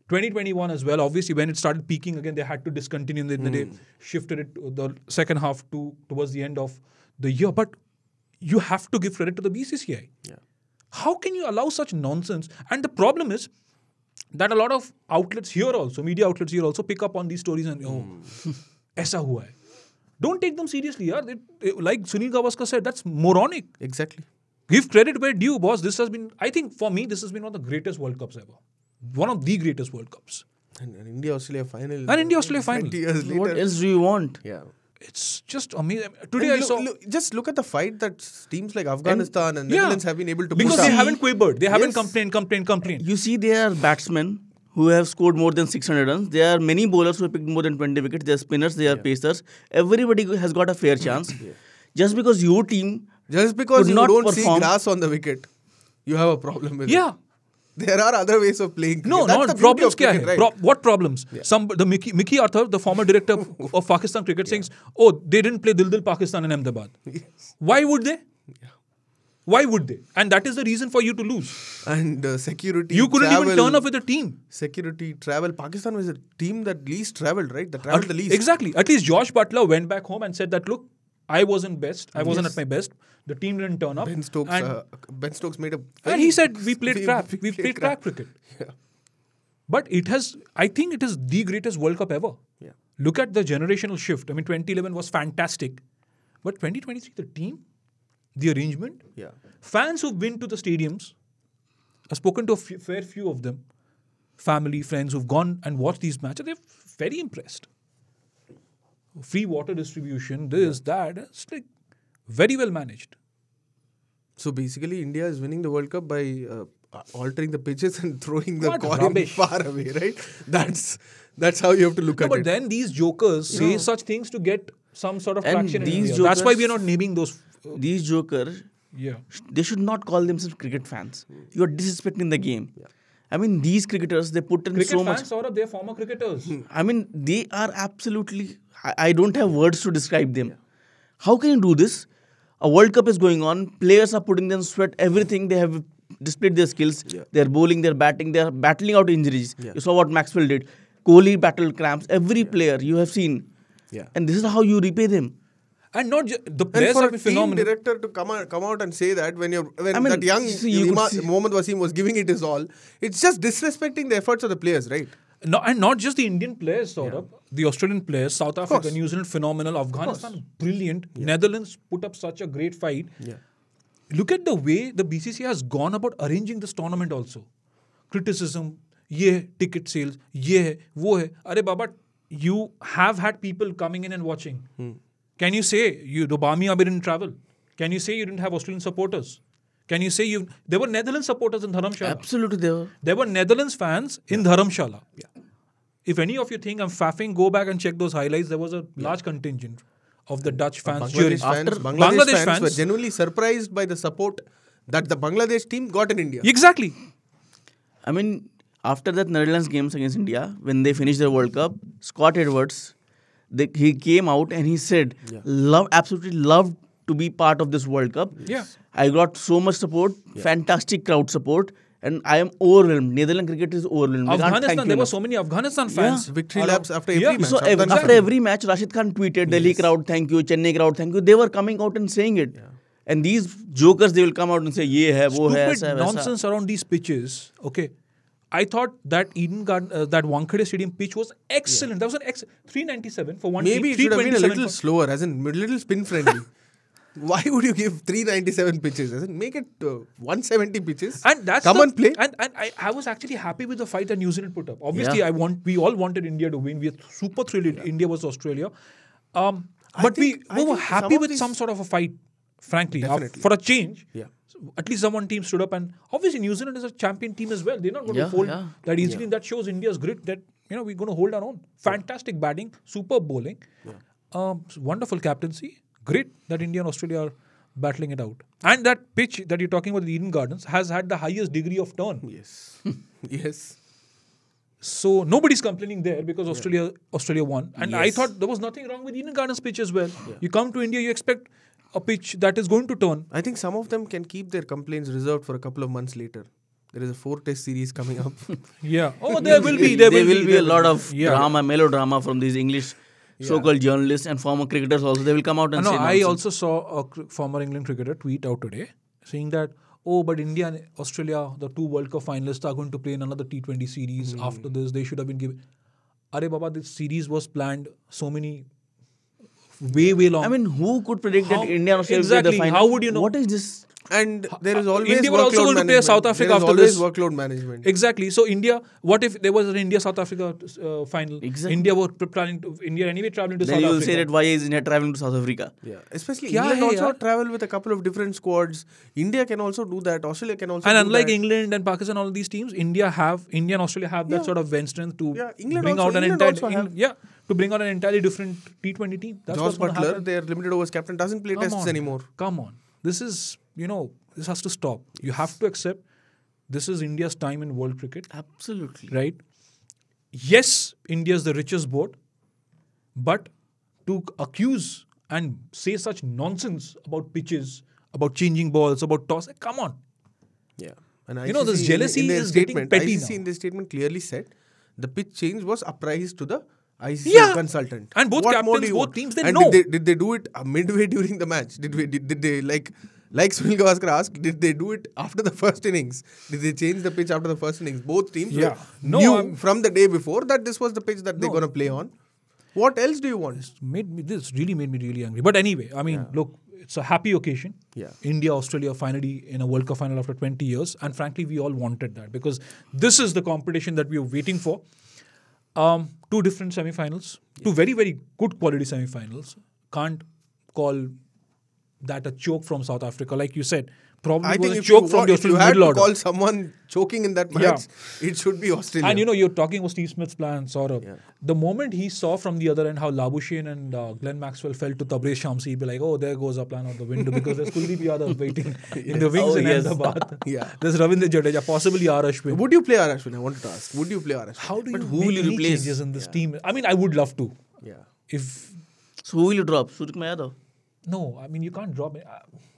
Speaker 1: 2021 as well, obviously when it started peaking again, they had to discontinue. They shifted it to the second half towards the end of the year. But you have to give credit to the BCCI.
Speaker 3: Yeah.
Speaker 1: How can you allow such nonsense? And the problem is that a lot of outlets here also, media outlets here also pick up on these stories and, aisa hua hai. Don't take them seriously. Yeah? Like Sunil Gavaskar said, that's moronic.
Speaker 3: Exactly.
Speaker 1: Give credit where due, boss. This has been, I think for me, this has been one of the greatest World Cups ever. One of the greatest World Cups.
Speaker 3: And India-Australia final.
Speaker 1: And India-Australia final.
Speaker 3: 20 years later.
Speaker 2: What else do you want?
Speaker 3: Yeah.
Speaker 1: It's just amazing. Today
Speaker 3: And
Speaker 1: I saw...
Speaker 3: just look at the fight that teams like Afghanistan and Netherlands have been able to
Speaker 1: because
Speaker 3: put
Speaker 1: they
Speaker 3: up.
Speaker 1: haven't quivered. They haven't
Speaker 3: Yes.
Speaker 1: complained.
Speaker 2: You see, there are batsmen who have scored more than 600 runs. There are many bowlers who have picked more than 20 wickets. There are spinners, there are pacers. Everybody has got a fair chance. Just because your team
Speaker 3: Just because
Speaker 2: could
Speaker 3: you
Speaker 2: not
Speaker 3: don't see
Speaker 2: perform-
Speaker 3: grass on the wicket, you have a problem with it.
Speaker 1: Yeah.
Speaker 3: There are other ways of playing cricket.
Speaker 1: No,
Speaker 3: That's
Speaker 1: no.
Speaker 3: the beauty
Speaker 1: Problems
Speaker 3: of
Speaker 1: kya
Speaker 3: cricket,
Speaker 1: hai?
Speaker 3: right?
Speaker 1: What problems? Mickey Arthur, the former director of Pakistan cricket, saying, they didn't play Dil Dil Pakistan in Ahmedabad.
Speaker 3: Yes.
Speaker 1: Why would they? Why would they? And that is the reason for you to lose.
Speaker 3: And security,
Speaker 1: You couldn't
Speaker 3: travel,
Speaker 1: even turn up with a team.
Speaker 3: Security, travel. Pakistan was a team that least travelled, right? That travelled the least.
Speaker 1: Exactly. At least Josh Butler went back home and said that, look, I wasn't best. I wasn't at my best. The team didn't turn up.
Speaker 3: Ben Stokes made a...
Speaker 1: And he said, we played crap. We played crap cricket.
Speaker 3: Yeah.
Speaker 1: But I think it is the greatest World Cup ever.
Speaker 3: Yeah.
Speaker 1: Look at the generational shift. I mean, 2011 was fantastic. But 2023, the team, the arrangement,
Speaker 3: Yeah.
Speaker 1: fans who've been to the stadiums, I've spoken to a fair few of them, family, friends who've gone and watched these matches, they're very impressed. Free water distribution, this, that, it's like very well managed.
Speaker 3: So basically, India is winning the World Cup by altering the pitches and throwing the
Speaker 1: What
Speaker 3: coin
Speaker 1: rubbish.
Speaker 3: far away, right? That's how you have to look at
Speaker 1: But
Speaker 3: it.
Speaker 1: then these jokers say such things to get some sort of
Speaker 2: And
Speaker 1: traction in
Speaker 2: these
Speaker 1: India. That's why
Speaker 2: jokers-
Speaker 1: we are not naming those.
Speaker 2: These jokers,
Speaker 1: Yeah.
Speaker 2: they should not call themselves cricket fans. You are disrespecting the game. I mean, these cricketers, they put in
Speaker 1: Cricket
Speaker 2: so much.
Speaker 1: fans, Saurabh, they're former cricketers.
Speaker 2: I mean, they are absolutely. I don't have words to describe them. How can you do this? A World Cup is going on. Players are putting their sweat, everything. They have displayed their skills. They're bowling, they're batting, they're battling out injuries. You saw what Maxwell did. Kohli battled cramps. Every player you have seen.
Speaker 3: Yeah.
Speaker 2: And this is how you repay them.
Speaker 1: And not just the
Speaker 3: And
Speaker 1: players
Speaker 3: for
Speaker 1: have
Speaker 3: a
Speaker 1: been
Speaker 3: team
Speaker 1: phenomenal.
Speaker 3: director to come out and say that when
Speaker 2: I mean,
Speaker 3: that young
Speaker 2: see, you could see-
Speaker 3: Mohammad Wasim was giving it his all, it's just disrespecting the efforts of the players, right?
Speaker 1: No, and not just the Indian players, Saurabh. The Australian players, South Africa,
Speaker 3: course.
Speaker 1: New Zealand, phenomenal. Afghanistan, brilliant. Netherlands put up such a great fight.
Speaker 3: Yeah.
Speaker 1: Look at the way the BCCI has gone about arranging this tournament also. Criticism, ye hai, ticket sales, ye hai, wo hai. Are Baba, you have had people coming in and watching. Can you say the Bami Abir didn't travel? Can you say you didn't have Australian supporters? Can you say there were Netherlands supporters in Dharamshala?
Speaker 2: Absolutely, they were.
Speaker 1: There were Netherlands fans in Dharamshala. If any of you think I'm faffing, go back and check those highlights. There was a large contingent of the Dutch fans cheering.
Speaker 3: Bangladesh fans were genuinely surprised by the support that the Bangladesh team got in India.
Speaker 1: Exactly.
Speaker 2: I mean, after that Netherlands games against India, when they finished their World Cup, Scott Edwards, he came out and he said, absolutely loved to be part of this World Cup.
Speaker 1: Yeah.
Speaker 2: I got so much support, fantastic crowd support, and I am overwhelmed. Netherlands cricket is overwhelmed. We can't thank
Speaker 1: Afghanistan,
Speaker 2: you
Speaker 1: there were
Speaker 2: enough.
Speaker 1: so many Afghanistan fans.
Speaker 3: Victory
Speaker 1: around.
Speaker 3: laps after every
Speaker 1: Yeah.
Speaker 3: match.
Speaker 2: So after every match, Rashid Khan tweeted, Delhi crowd, thank you, Chennai crowd, thank you. They were coming out and saying it. And these jokers, they will come out and say, ye hai, wo hai,
Speaker 1: Stupid
Speaker 2: aisa, waisa.
Speaker 1: nonsense around these pitches. Okay. I thought that that Wankhede Stadium pitch was excellent. That was an 397 for one.
Speaker 3: Maybe it should have been a
Speaker 1: 327
Speaker 3: little slower, as in a little spin friendly. Why would you give 397 pitches? As in, make it 170 pitches.
Speaker 1: And that's
Speaker 3: come and play.
Speaker 1: And I was actually happy with the fight that New Zealand put up. Obviously, we all wanted India to win. We were super thrilled. India was Australia. But we were happy with some sort of a fight, frankly, for a change.
Speaker 3: Yeah.
Speaker 1: So at least one team stood up, and obviously New Zealand is a champion team as well. They're not going to fold that easily. That shows India's grit that we're going to hold our own. Fantastic batting, superb bowling, wonderful captaincy. Great that India and Australia are battling it out. And that pitch that you're talking about, the Eden Gardens, has had the highest degree of turn.
Speaker 3: Yes. Yes.
Speaker 1: So nobody's complaining there because Australia won. And I thought there was nothing wrong with Eden Gardens pitch as well. You come to India, you expect a pitch that is going to turn.
Speaker 3: I think some of them can keep their complaints reserved for a couple of months later. There is a 4-test series coming up.
Speaker 1: Yeah. Oh, there will be.
Speaker 2: There will be a lot of
Speaker 1: Yeah.
Speaker 2: drama, melodrama from these English so-called journalists and former cricketers also. They will come out and say
Speaker 1: I
Speaker 2: nonsense.
Speaker 1: also saw a former England cricketer tweet out today saying that, but India and Australia, the two World Cup finalists, are going to play in another T20 series after this. They should have been given. Are Baba, this series was planned so many way long.
Speaker 2: I mean, who could predict that India and Australia will
Speaker 1: exactly,
Speaker 2: play the final?
Speaker 1: how would you know?
Speaker 2: What is this?
Speaker 3: And there is always
Speaker 1: India were also
Speaker 3: workload
Speaker 1: going to play
Speaker 3: management.
Speaker 1: South Africa
Speaker 3: There is
Speaker 1: after
Speaker 3: always
Speaker 1: this.
Speaker 3: workload management.
Speaker 1: Exactly. So India, what if there was an India-South Africa final?
Speaker 2: Exactly.
Speaker 1: India were planning to, India anyway traveling to
Speaker 2: Then
Speaker 1: South
Speaker 2: you will
Speaker 1: Africa.
Speaker 2: say that why is India traveling to South Africa?
Speaker 3: Yeah. Especially
Speaker 1: Yeah,
Speaker 3: England
Speaker 1: yeah,
Speaker 3: also
Speaker 1: yeah.
Speaker 3: travel with a couple of different squads. India can also do that. Australia can also
Speaker 1: And
Speaker 3: do
Speaker 1: unlike
Speaker 3: that.
Speaker 1: England and Pakistan, all of these teams, India and Australia have that sort of bench strength to
Speaker 3: England
Speaker 1: bring
Speaker 3: also-
Speaker 1: out an
Speaker 3: England
Speaker 1: entire
Speaker 3: also have-
Speaker 1: to bring out an entirely different T20 team. That's
Speaker 3: Josh
Speaker 1: what's going to
Speaker 3: Butler,
Speaker 1: happen.
Speaker 3: their limited overs captain, doesn't play tests anymore.
Speaker 1: Come on. This is, this has to stop. You have to accept this is India's time in world cricket,
Speaker 2: Absolutely.
Speaker 1: right? Yes, India is the richest board, but to accuse and say such nonsense about pitches, about changing balls, about toss, come on.
Speaker 3: Yeah. And
Speaker 1: You know, this
Speaker 3: ICC
Speaker 1: jealousy
Speaker 3: in their
Speaker 1: is getting
Speaker 3: statement,
Speaker 1: petty
Speaker 3: ICC
Speaker 1: now.
Speaker 3: in their statement clearly said the pitch change was apprised to the ICC
Speaker 1: Yeah.
Speaker 3: consultant.
Speaker 1: And both
Speaker 3: What more
Speaker 1: captains,
Speaker 3: do you
Speaker 1: both
Speaker 3: want?
Speaker 1: teams, they
Speaker 3: and
Speaker 1: know.
Speaker 3: Did they do it midway during the match? Did they like Sunil Gavaskar asked, did they do it after the first innings? Did they change the pitch after the first innings? Both teams knew from the day before that this was the pitch that they're going to play on. What else do you want?
Speaker 1: This really made me really angry. But anyway, I mean, look, it's a happy occasion.
Speaker 3: Yeah.
Speaker 1: India, Australia finally in a World Cup final after 20 years. And frankly, we all wanted that because this is the competition that we were waiting for. Two different semi-finals, two very, very good quality semi-finals. Can't call that a choke from South Africa. Like you said, probably
Speaker 3: I
Speaker 1: was
Speaker 3: think
Speaker 1: a
Speaker 3: if
Speaker 1: choke
Speaker 3: you,
Speaker 1: from the
Speaker 3: if you
Speaker 1: Australian
Speaker 3: had
Speaker 1: middle
Speaker 3: to
Speaker 1: order.
Speaker 3: call someone choking in that match, it should be Australia.
Speaker 1: And you're talking about Steve Smith's plan, Saurabh.
Speaker 3: Yeah.
Speaker 4: The moment he saw from the other end how Labuschagne and Glenn Maxwell fell to Tabraiz Shamsi, he'd be like, oh, there goes our plan out the window because there's Kuldeep Yadav waiting in the wings in Ahmedabad.
Speaker 3: Yeah.
Speaker 4: There's Ravindra Jadeja, possibly R. Ashwin.
Speaker 3: Would you play R. Ashwin? I wanted to ask. Would you play R. Ashwin?
Speaker 4: How do you
Speaker 2: who
Speaker 4: make
Speaker 2: will you
Speaker 4: any
Speaker 2: replace?
Speaker 4: changes in this team? I mean, I would love to.
Speaker 3: Yeah.
Speaker 4: If
Speaker 2: So who will you drop? Suryakumar Yadav?
Speaker 4: No, I mean, you can't drop it.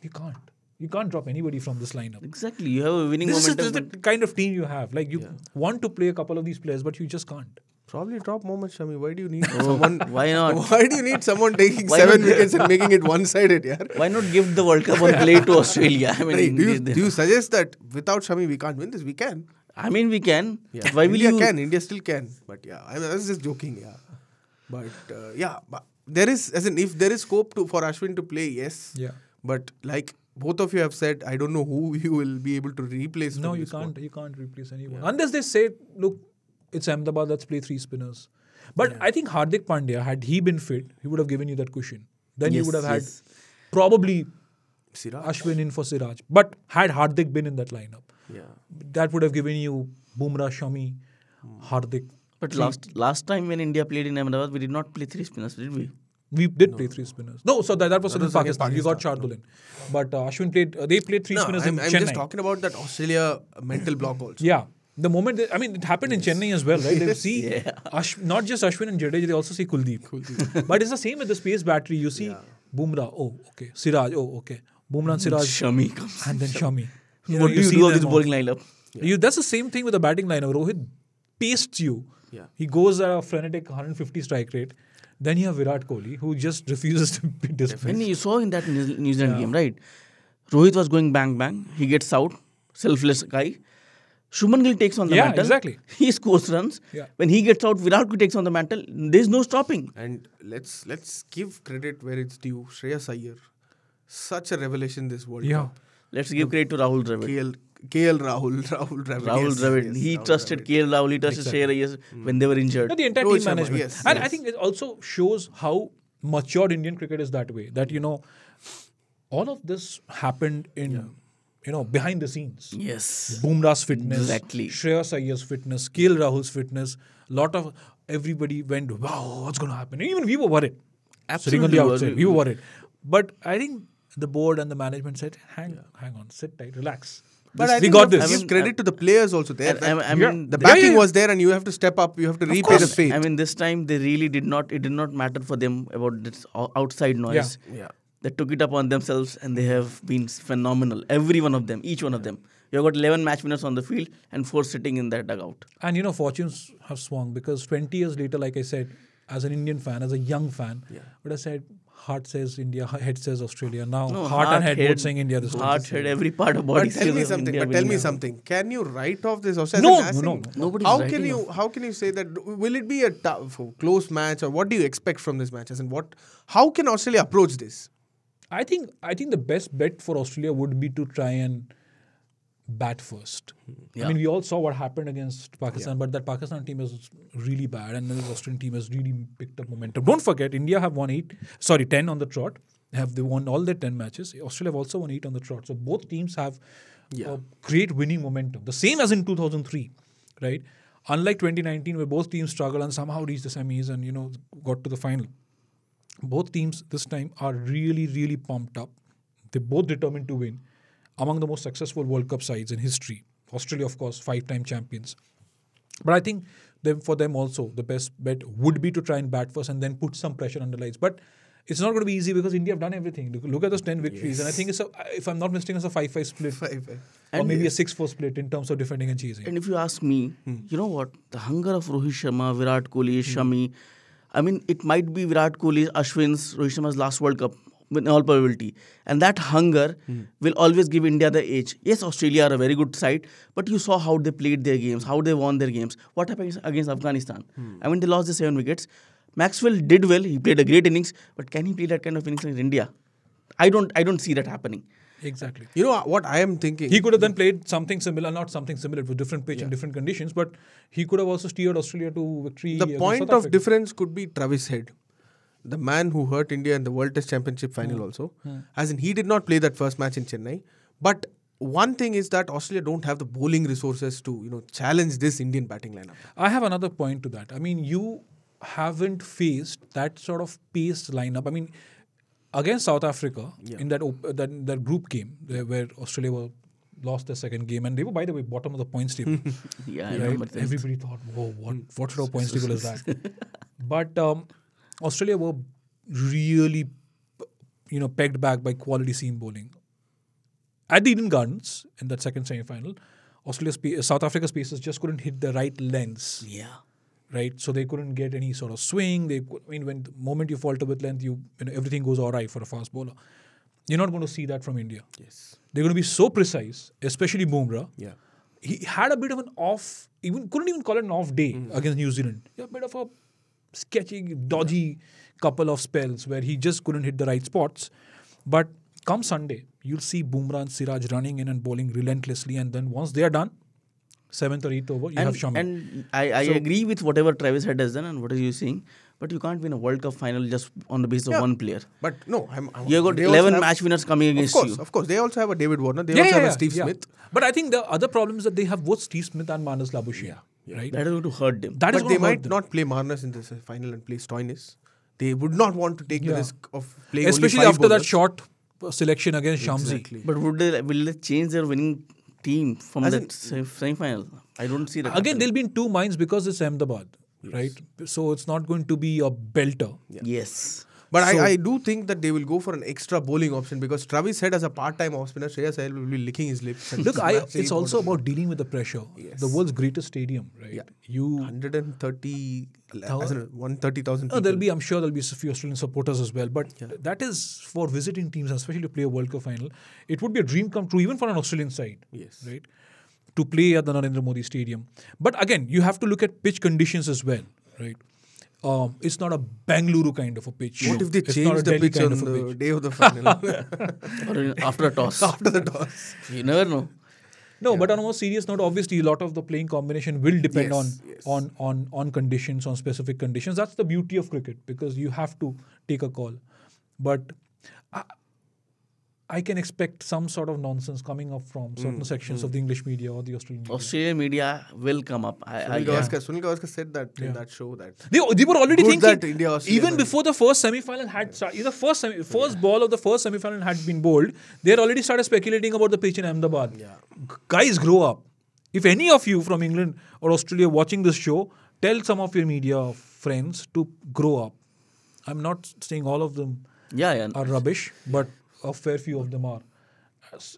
Speaker 4: You can't. You can't drop anybody from this lineup.
Speaker 2: Exactly. You have a winning
Speaker 4: This is
Speaker 2: momentum.
Speaker 4: the kind of team you have. Like, you want to play a couple of these players, but you just can't.
Speaker 3: Probably drop Mohammad Shami. Why do you need someone?
Speaker 2: Why not?
Speaker 3: Why do you need someone taking
Speaker 2: Why
Speaker 3: 7
Speaker 2: not?
Speaker 3: wickets and making it one-sided? Yeah.
Speaker 2: Why not give the World Cup on play to Australia? I mean,
Speaker 3: Hey, do you suggest that without Shami we can't win this? We can.
Speaker 2: I mean, we can.
Speaker 3: Yeah.
Speaker 2: Why will
Speaker 3: India
Speaker 2: you?
Speaker 3: can. India still can. But yeah, I was just joking. Yeah. But but there is, as in, if there is scope for Ashwin to play, yes.
Speaker 4: Yeah.
Speaker 3: But like both of you have said, I don't know who you will be able to replace.
Speaker 4: No,
Speaker 3: from
Speaker 4: you
Speaker 3: this
Speaker 4: can't.
Speaker 3: squad.
Speaker 4: You can't replace anyone
Speaker 3: Yeah.
Speaker 4: unless they say, "Look, it's Ahmedabad. Let's play 3 spinners." But I think Hardik Pandya, had he been fit, he would have given you that cushion. Then you
Speaker 2: Yes,
Speaker 4: would have had
Speaker 2: yes.
Speaker 4: probably
Speaker 3: Siraj.
Speaker 4: Ashwin in for Siraj. But had Hardik been in that lineup,
Speaker 3: Yeah.
Speaker 4: that would have given you Bumrah, Shami, Hardik.
Speaker 2: But last time when India played in Ahmedabad, we did not play 3 spinners, did we?
Speaker 4: We did play 3 spinners. No, so that was against
Speaker 3: against
Speaker 4: Pakistan. We got
Speaker 3: Pakistan,
Speaker 4: Shardul in. But Ashwin played, they played 3
Speaker 3: No,
Speaker 4: spinners
Speaker 3: I'm
Speaker 4: in Chennai.
Speaker 3: just talking about that Australia mental block also.
Speaker 4: Yeah. The moment, it happened in Chennai as well, right? They see not just Ashwin and Jadeja, they also see Kuldeep. But it's the same with the space battery. You see Bumrah, oh, okay. Siraj, oh, okay. Bumrah and Siraj.
Speaker 2: Shami comes.
Speaker 4: And then Shami.
Speaker 2: What do you
Speaker 4: see
Speaker 2: do of
Speaker 4: them
Speaker 2: this
Speaker 4: all.
Speaker 2: bowling lineup?
Speaker 4: That's the same thing with the batting lineup. Rohit pastes you.
Speaker 3: Yeah.
Speaker 4: He goes at a frenetic 150 strike rate. Then you have Virat Kohli, who just refuses to be dismissed.
Speaker 2: And you saw in that New Zealand game, right? Rohit was going bang bang. He gets out. Selfless guy. Shubman Gill takes on the mantle.
Speaker 4: Exactly.
Speaker 2: He scores runs.
Speaker 4: Yeah.
Speaker 2: When he gets out, Virat Kohli takes on the mantle. There's no stopping.
Speaker 3: And let's give credit where it's due. Shreyas Iyer, such a revelation this World Cup.
Speaker 2: Let's give credit to Rahul Dravid.
Speaker 3: KL Rahul Dravid.
Speaker 2: Rahul
Speaker 3: yes,
Speaker 2: Dravid.
Speaker 3: yes,
Speaker 2: He
Speaker 3: Rahul
Speaker 2: trusted
Speaker 3: Dravid.
Speaker 2: KL Rahul. He trusted Shreyas Iyer when they were injured.
Speaker 4: No, the entire
Speaker 3: Rohit
Speaker 4: team
Speaker 3: Sharma,
Speaker 4: management.
Speaker 3: yes,
Speaker 4: And
Speaker 3: yes.
Speaker 4: I think it also shows how matured Indian cricket is that way. That, all of this happened in, behind the scenes.
Speaker 2: Yes.
Speaker 4: Bumrah's fitness,
Speaker 2: Exactly.
Speaker 4: Shreyas Iyer's fitness, KL Rahul's fitness. Lot of everybody went, wow, what's going to happen? And even we were worried. Sitting on the
Speaker 2: Absolutely
Speaker 4: outside,
Speaker 2: worried.
Speaker 4: we were worried. But I think the board and the management said, hang on, sit tight, relax.
Speaker 3: But I
Speaker 4: we
Speaker 3: think
Speaker 4: got
Speaker 3: you
Speaker 4: this.
Speaker 3: have to give credit to the players also there.
Speaker 2: I mean,
Speaker 3: The backing was there, and you have to step up. You have to repay the faith.
Speaker 2: I mean, this time they really did not. It did not matter for them about this outside noise.
Speaker 3: Yeah.
Speaker 2: They took it upon themselves, and they have been phenomenal. Every one of them, each one of them. You have got 11 match winners on the field and 4 sitting in their dugout.
Speaker 4: And fortunes have swung because 20 years later, like I said, as an Indian fan, as a young fan, but I said, heart says India, head says Australia. Now, heart and head both saying India this time.
Speaker 2: Heart, head, every part of body.
Speaker 3: But tell me
Speaker 2: says
Speaker 3: something.
Speaker 2: India
Speaker 3: But tell me
Speaker 2: winning.
Speaker 3: something. Can you write off this Australia?
Speaker 4: No.
Speaker 2: Nobody's
Speaker 3: How
Speaker 2: writing
Speaker 3: can you?
Speaker 2: off.
Speaker 3: How can you say that? Will it be a close match, or what do you expect from this match? As in, how can Australia approach this?
Speaker 4: I think the best bet for Australia would be to try and bat first.
Speaker 2: Yeah.
Speaker 4: I mean, we all saw what happened against Pakistan, but that Pakistan team is really bad, and then the Australian team has really picked up momentum. Don't forget, India have won 10 on the trot. They won all their 10 matches. Australia have also won 8 on the trot. So both teams have great winning momentum. The same as in 2003, right? Unlike 2019, where both teams struggled and somehow reached the semis and got to the final. Both teams this time are really, really pumped up. They're both determined to win. Among the most successful World Cup sides in history. Australia, of course, 5-time champions. But I think for them also, the best bet would be to try and bat first and then put some pressure on the lights. But it's not going to be easy because India have done everything. Look at those 10 victories. And I think if I'm not mistaken, it's a 5-5 split.
Speaker 3: 5-5.
Speaker 4: Or maybe a 6-4 split in terms of defending and chasing.
Speaker 2: And if you ask me, you know what? The hunger of Rohit Sharma, Virat Kohli, Shami. I mean, it might be Virat Kohli, Ashwin's, Rohit Sharma's last World Cup. In all probability. And that hunger will always give India the edge. Yes, Australia are a very good side, but you saw how they played their games, how they won their games. What happened against Afghanistan? I mean, they lost the 7 wickets. Maxwell did well. He played a great innings, but can he play that kind of innings in India? I don't see that happening.
Speaker 1: Exactly.
Speaker 3: You know what I am thinking?
Speaker 1: He could have then played something similar, not something similar, with different pitch and different conditions, but he could have also steered Australia to victory.
Speaker 3: The
Speaker 1: against
Speaker 3: point
Speaker 1: South
Speaker 3: of
Speaker 1: Africa.
Speaker 3: difference could be Travis Head, the man who hurt India in the World Test Championship final also. As in, he did not play that first match in Chennai. But one thing is that Australia don't have the bowling resources to challenge this Indian batting lineup.
Speaker 1: I have another point to that. I mean, you haven't faced that sort of paced lineup. I mean, against South Africa in that group game where Australia lost their second game, and they were, by the way, bottom of the points table.
Speaker 2: Yeah, I
Speaker 1: right?
Speaker 2: remember that.
Speaker 1: Everybody thought, whoa, what sort of points table is that? But Australia were really, pegged back by quality seam bowling. At the Eden Gardens in that second semi-final, South Africa's paces just couldn't hit the right lengths.
Speaker 2: Yeah.
Speaker 1: Right, so they couldn't get any sort of swing. When the moment you falter with length, everything goes all right for a fast bowler. You're not going to see that from India.
Speaker 3: Yes.
Speaker 1: They're going to be so precise, especially Bumrah.
Speaker 3: Yeah.
Speaker 1: He had a bit of an off, couldn't even call it an off day against New Zealand. A bit of a sketchy, dodgy couple of spells where he just couldn't hit the right spots. But come Sunday, you'll see Bumrah and Siraj running in and bowling relentlessly, and then once they are done, 7th or 8th over, you have Shami.
Speaker 2: And I agree with whatever Travis Head has done and what are you saying, but you can't win a World Cup final just on the basis of one player.
Speaker 3: But no,
Speaker 2: You got 11 match winners coming against you.
Speaker 3: Of course. They also have a David Warner. They also have a Steve Smith.
Speaker 1: But I think the other problem is that they have both Steve Smith and Marnus Labuschagne. Right?
Speaker 2: That is going to hurt them.
Speaker 1: That is
Speaker 3: But
Speaker 1: going
Speaker 3: they
Speaker 1: to hurt
Speaker 3: might
Speaker 1: them.
Speaker 3: not play Marnus in this final and play Stoinis. They would not want to take the risk of playing
Speaker 1: especially
Speaker 3: only 5
Speaker 1: after that
Speaker 3: bowlers.
Speaker 1: short selection against Shamsi.
Speaker 3: Exactly.
Speaker 2: But will they change their winning team from that semi-final? I don't see that.
Speaker 1: Again,
Speaker 2: happening.
Speaker 1: they'll be in two minds because it's Ahmedabad, right? So it's not going to be a belter.
Speaker 2: Yes.
Speaker 3: But I do think that they will go for an extra bowling option because Travis Head as a part-time off-spinner, Shreyas Iyer will be licking his lips. And
Speaker 1: Look,
Speaker 3: actually
Speaker 1: it's also about dealing with the pressure.
Speaker 3: Yes.
Speaker 1: The world's greatest stadium, right?
Speaker 3: Yeah.
Speaker 1: You
Speaker 3: 130,000 people.
Speaker 1: I'm sure there'll be a few Australian supporters as well. But that is for visiting teams, especially to play a World Cup final. It would be a dream come true, even for an Australian side.
Speaker 3: Yes.
Speaker 1: Right? To play at the Narendra Modi Stadium. But again, you have to look at pitch conditions as well, right? It's not a Bengaluru kind of a pitch.
Speaker 3: What if they
Speaker 1: It's not
Speaker 3: change
Speaker 1: a
Speaker 3: the
Speaker 1: Delhi
Speaker 3: pitch
Speaker 1: kind
Speaker 3: on
Speaker 1: of a
Speaker 3: the
Speaker 1: pitch.
Speaker 3: day of the final?
Speaker 2: Or after a toss.
Speaker 3: After the toss.
Speaker 2: You never know.
Speaker 1: No, but on a more serious note, obviously a lot of the playing combination will depend
Speaker 3: Yes.
Speaker 1: on conditions, on specific conditions. That's the beauty of cricket because you have to take a call. But I can expect some sort of nonsense coming up from certain sections of the English media or the Australian media.
Speaker 2: Australian media will come up.
Speaker 3: Sunil Gavaskar said that in that show that
Speaker 1: They were already
Speaker 3: Good that
Speaker 1: thinking,
Speaker 3: India, Australia
Speaker 1: even
Speaker 3: won.
Speaker 1: before the first semi-final had started, the first ball of the first semi-final had been bowled, they had already started speculating about the pitch in Ahmedabad. Guys, grow up. If any of you from England or Australia watching this show, tell some of your media friends to grow up. I'm not saying all of them are rubbish, but a fair few of them are.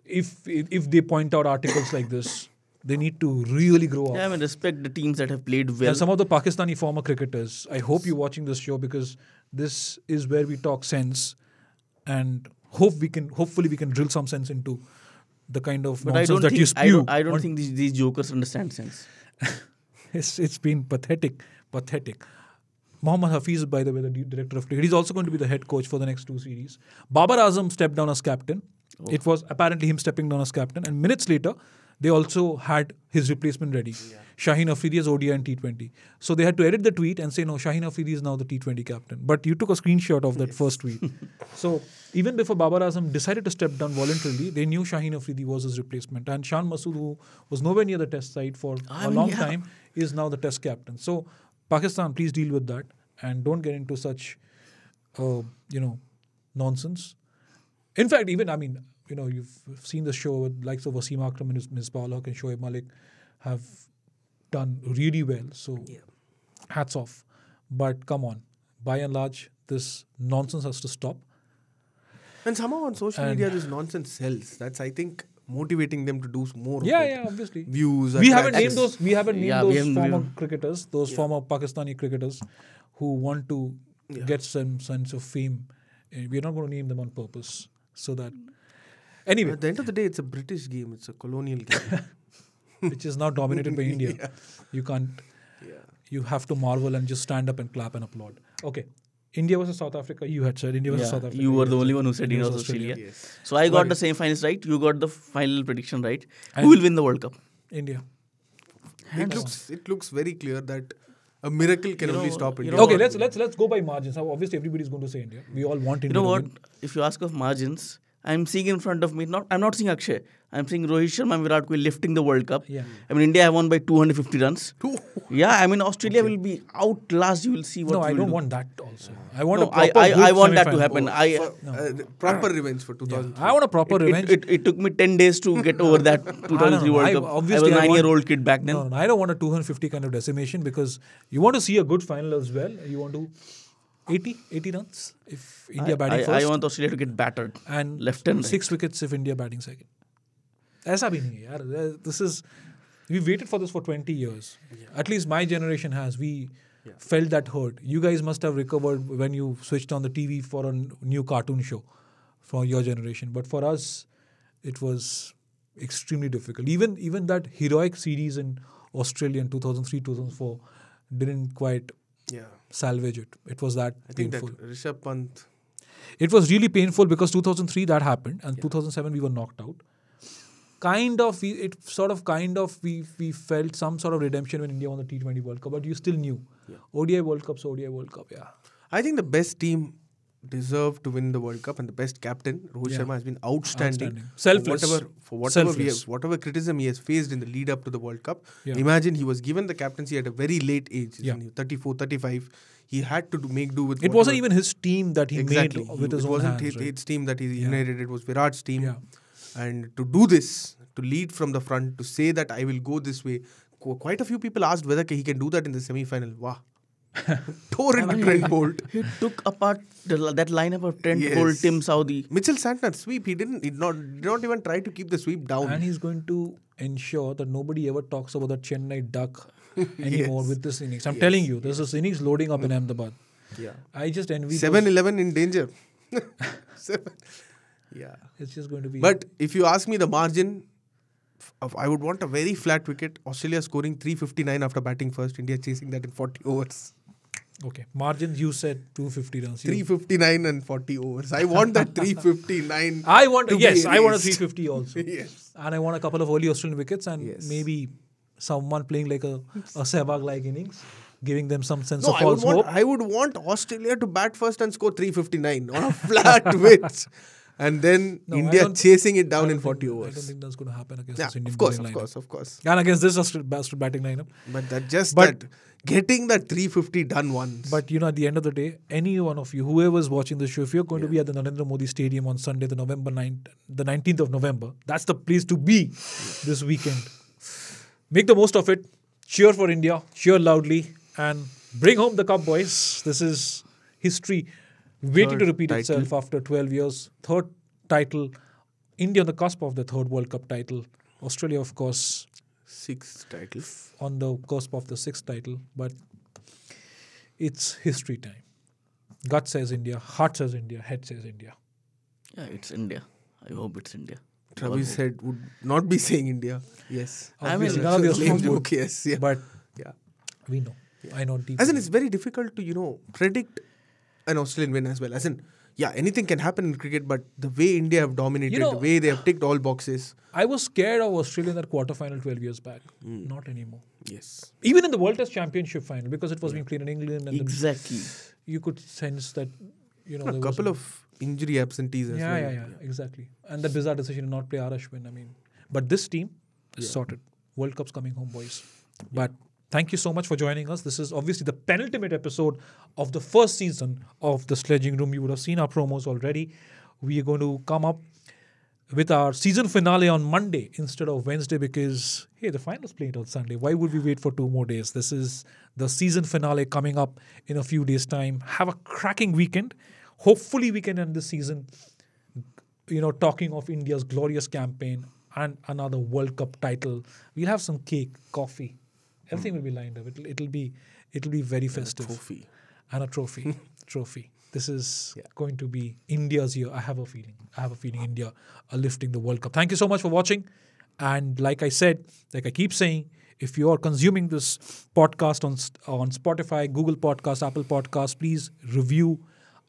Speaker 1: If they point out articles like this, they need to really grow up.
Speaker 2: Yeah, I mean, respect the teams that have played well.
Speaker 1: And some of the Pakistani former cricketers, I hope you're watching this show because this is where we talk sense and hopefully we can drill some sense into the kind of
Speaker 2: But I
Speaker 1: nonsense
Speaker 2: don't
Speaker 1: that
Speaker 2: think,
Speaker 1: you spew.
Speaker 2: I don't think these jokers understand sense.
Speaker 1: It's been pathetic. Mohammad Hafiz, by the way, the director of cricket, he's also going to be the head coach for the next 2 series. Babar Azam stepped down as captain. It was apparently him stepping down as captain. And minutes later, they also had his replacement ready. Shaheen Afridi as ODI and T20. So they had to edit the tweet and say, no, Shaheen Afridi is now the T20 captain. But you took a screenshot of that first tweet. So even before Babar Azam decided to step down voluntarily, they knew Shaheen Afridi was his replacement. And Shan Masood, who was nowhere near the test side for a long time, is now the test captain. So Pakistan, please deal with that and don't get into such, nonsense. In fact, even, you've seen the show with likes of Wasim Akram and Misbah Haq and Shoaib Malik have done really well. So hats off. But come on, by and large, this nonsense has to stop.
Speaker 3: And somehow on social media, this nonsense sells. That's, I think, motivating them to do more.
Speaker 1: Obviously.
Speaker 3: Views.
Speaker 1: We haven't named those former cricketers, those former Pakistani cricketers who want to get some sense of fame. We're not going to name them on purpose. So that anyway,
Speaker 3: at the end of the day, it's a British game. It's a colonial game,
Speaker 1: which is now dominated by India. You can't. You have to marvel and just stand up and clap and applaud. Okay, India versus South Africa. You had said India versus South Africa.
Speaker 2: You were the
Speaker 1: had
Speaker 2: only
Speaker 1: said
Speaker 2: one who said India versus Australia.
Speaker 3: Yes.
Speaker 2: So I got
Speaker 1: Right.
Speaker 2: the semi-finals right. You got the final prediction right.
Speaker 1: And-
Speaker 2: Who will win the World Cup?
Speaker 1: India.
Speaker 3: It looks very clear that a miracle can
Speaker 2: You
Speaker 3: only
Speaker 2: know-
Speaker 3: stop
Speaker 2: you
Speaker 3: India.
Speaker 2: know
Speaker 1: Okay,
Speaker 2: what?
Speaker 1: let's go by margins. Now, obviously, everybody's going to say India. We all want
Speaker 2: You
Speaker 1: India.
Speaker 2: know
Speaker 1: to
Speaker 2: what?
Speaker 1: win.
Speaker 2: If you ask of margins, I'm seeing in front of me. I'm not seeing Akshay. I'm seeing Rohit Sharma and Virat Kohli lifting the World Cup.
Speaker 1: Yeah.
Speaker 2: I mean, India have won by 250 runs. Yeah, I mean, Australia will be outlast. You will see what.
Speaker 1: No, I
Speaker 2: we will
Speaker 1: don't
Speaker 2: do.
Speaker 1: want that also. I want
Speaker 2: No,
Speaker 1: a proper
Speaker 2: I
Speaker 1: good
Speaker 2: want that to
Speaker 1: semi-final.
Speaker 2: happen.
Speaker 3: Proper revenge for 2000.
Speaker 1: I want a proper revenge.
Speaker 2: It took me 10 days to get over that 2003 World Cup. I was a 9-year-old kid back then.
Speaker 1: No, I don't want a 250 kind of decimation because you want to see a good final as well. You want to 80 runs if India batting first.
Speaker 2: I want Australia to get battered.
Speaker 1: and
Speaker 2: left and right.
Speaker 1: 6 wickets if India batting second. ऐसा भी नहीं है यार. This is, we waited for this for 20 years. At least my generation has. We felt that hurt. You guys must have recovered when you switched on the TV for a new cartoon show for your generation. But for us, it was extremely difficult. Even that heroic series in Australia in 2003, 2004 didn't quite salvage it. It was that
Speaker 3: I think
Speaker 1: painful.
Speaker 3: that Rishabh Pant.
Speaker 1: It was really painful because 2003 that happened and 2007 we were knocked out. We felt some sort of redemption when India won the T20 World Cup, but you still knew. ODI World Cup, yeah.
Speaker 3: I think the best team deserved to win the World Cup, and the best captain, Rohit Sharma, has been outstanding.
Speaker 1: Selfless.
Speaker 3: For whatever
Speaker 1: Selfless.
Speaker 3: whatever criticism he has faced in the lead up to the World Cup.
Speaker 1: Yeah.
Speaker 3: Imagine he was given the captaincy at a very late age,
Speaker 1: Yeah.
Speaker 3: 34, 35. He had to make do with
Speaker 1: It wasn't even his team that he
Speaker 3: exactly.
Speaker 1: made with his
Speaker 3: it
Speaker 1: own
Speaker 3: wasn't
Speaker 1: hands.
Speaker 3: his team that he inherited. It was Virat's team.
Speaker 1: Yeah.
Speaker 3: And to do this, to lead from the front, to say that I will go this way, quite a few people asked whether he can do that in the semi-final. Wow. Tore into Trent Bolt.
Speaker 2: He took apart that lineup of Trent
Speaker 3: Yes.
Speaker 2: Bolt, Tim Saudi.
Speaker 3: Mitchell Santner sweep. He did not even try to keep the sweep down.
Speaker 1: And he's going to ensure that nobody ever talks about the Chennai Duck anymore
Speaker 3: Yes.
Speaker 1: with this innings. I'm telling you, there's this innings loading up in Ahmedabad.
Speaker 3: Yeah.
Speaker 1: I just envy
Speaker 3: 7-11 in danger. Yeah.
Speaker 1: It's just going to be...
Speaker 3: But if you ask me the margin, I would want a very flat wicket. Australia scoring 359 after batting first. India chasing that in 40 overs.
Speaker 1: Okay, margins you said 250 runs.
Speaker 3: 359 and 40 overs. I want that 359.
Speaker 1: I want
Speaker 3: to be
Speaker 1: I want a
Speaker 3: erased.
Speaker 1: 350 also.
Speaker 3: Yes.
Speaker 1: And I want a couple of early Australian wickets and
Speaker 3: Yes.
Speaker 1: maybe someone playing like a Sehwag-like innings, giving them some sense
Speaker 3: No,
Speaker 1: of false hope.
Speaker 3: I would want Australia to bat first and score 359 on a flat pitch. And then
Speaker 1: No, I
Speaker 3: India
Speaker 1: don't-
Speaker 3: chasing it
Speaker 1: I
Speaker 3: down
Speaker 1: don't
Speaker 3: in 40
Speaker 1: think- I
Speaker 3: overs.
Speaker 1: don't think that's going to happen against
Speaker 3: Yeah,
Speaker 1: this Indian
Speaker 3: of course,
Speaker 1: bowling
Speaker 3: of
Speaker 1: lineup.
Speaker 3: course.
Speaker 1: And against this Australian batting lineup.
Speaker 3: But that
Speaker 1: But-
Speaker 3: getting that 350 done once.
Speaker 1: But at the end of the day, any one of you, whoever's watching the show, if you're going to be at the Narendra Modi Stadium on Sunday, the 19th of November, that's the place to be this weekend. Make the most of it. Cheer for India. Cheer loudly. And bring home the cup, boys. This is history waiting to
Speaker 3: Third
Speaker 1: repeat
Speaker 3: title.
Speaker 1: itself after 12 years. Third title. India on the cusp of the third World Cup title. Australia, of course,
Speaker 3: 6th title.
Speaker 1: on the cusp of the 6th title, but it's history time. Gut says India, heart says India, head says India.
Speaker 2: Yeah, it's India. I hope it's India.
Speaker 3: Travis said would not be saying India. Yes.
Speaker 2: I
Speaker 1: Obviously,
Speaker 2: mean,
Speaker 1: none of the
Speaker 3: Lame
Speaker 1: Australians would,
Speaker 3: joke, yes. Yeah.
Speaker 1: but
Speaker 3: yeah.
Speaker 1: we know. I know deeply.
Speaker 3: As in, it's very difficult to, predict an Australian win as well. As in, yeah, anything can happen in cricket, but the way India have dominated, the way they have ticked all boxes.
Speaker 1: I was scared of Australia in that quarterfinal 12 years back. Not anymore.
Speaker 3: Yes.
Speaker 1: Even in the World Test Championship final, because it was being played in England, and
Speaker 2: Exactly.
Speaker 1: you could sense that, there
Speaker 3: A
Speaker 1: was
Speaker 3: couple of injury absentees as well.
Speaker 1: Yeah, exactly. And that bizarre decision to not play Ashwin. But this team is sorted. World Cup's coming home, boys. But thank you so much for joining us. This is obviously the penultimate episode of the first season of the Sledging Room. You would have seen our promos already. We are going to come up with our season finale on Monday instead of Wednesday because, hey, the finals played on Sunday. Why would we wait for 2 more days? This is the season finale coming up in a few days' time. Have a cracking weekend. Hopefully we can end this season, talking of India's glorious campaign and another World Cup title. We'll have some cake, coffee. Everything will be lined up. It'll be very festive.
Speaker 3: Trophy.
Speaker 1: And a trophy. Trophy. This is going to be India's year. I have a feeling India are lifting the World Cup. Thank you so much for watching. And like I said, like I keep saying, If you are consuming this podcast on Spotify, Google Podcasts, Apple Podcasts, please review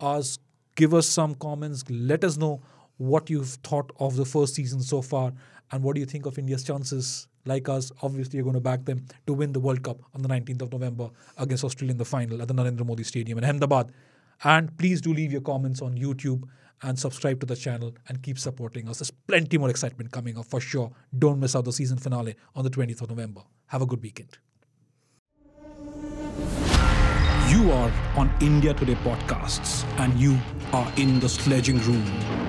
Speaker 1: us, give us some comments, let us know what you've thought of the first season so far, and what do you think of India's chances. Like us, obviously you're going to back them to win the World Cup on the 19th of November against Australia in the final at the Narendra Modi Stadium in Ahmedabad. And please do leave your comments on YouTube and subscribe to the channel and keep supporting us. There's plenty more excitement coming up for sure. Don't miss out the season finale on the 20th of November. Have a good weekend. You are on India Today Podcasts and you are in the Sledging Room.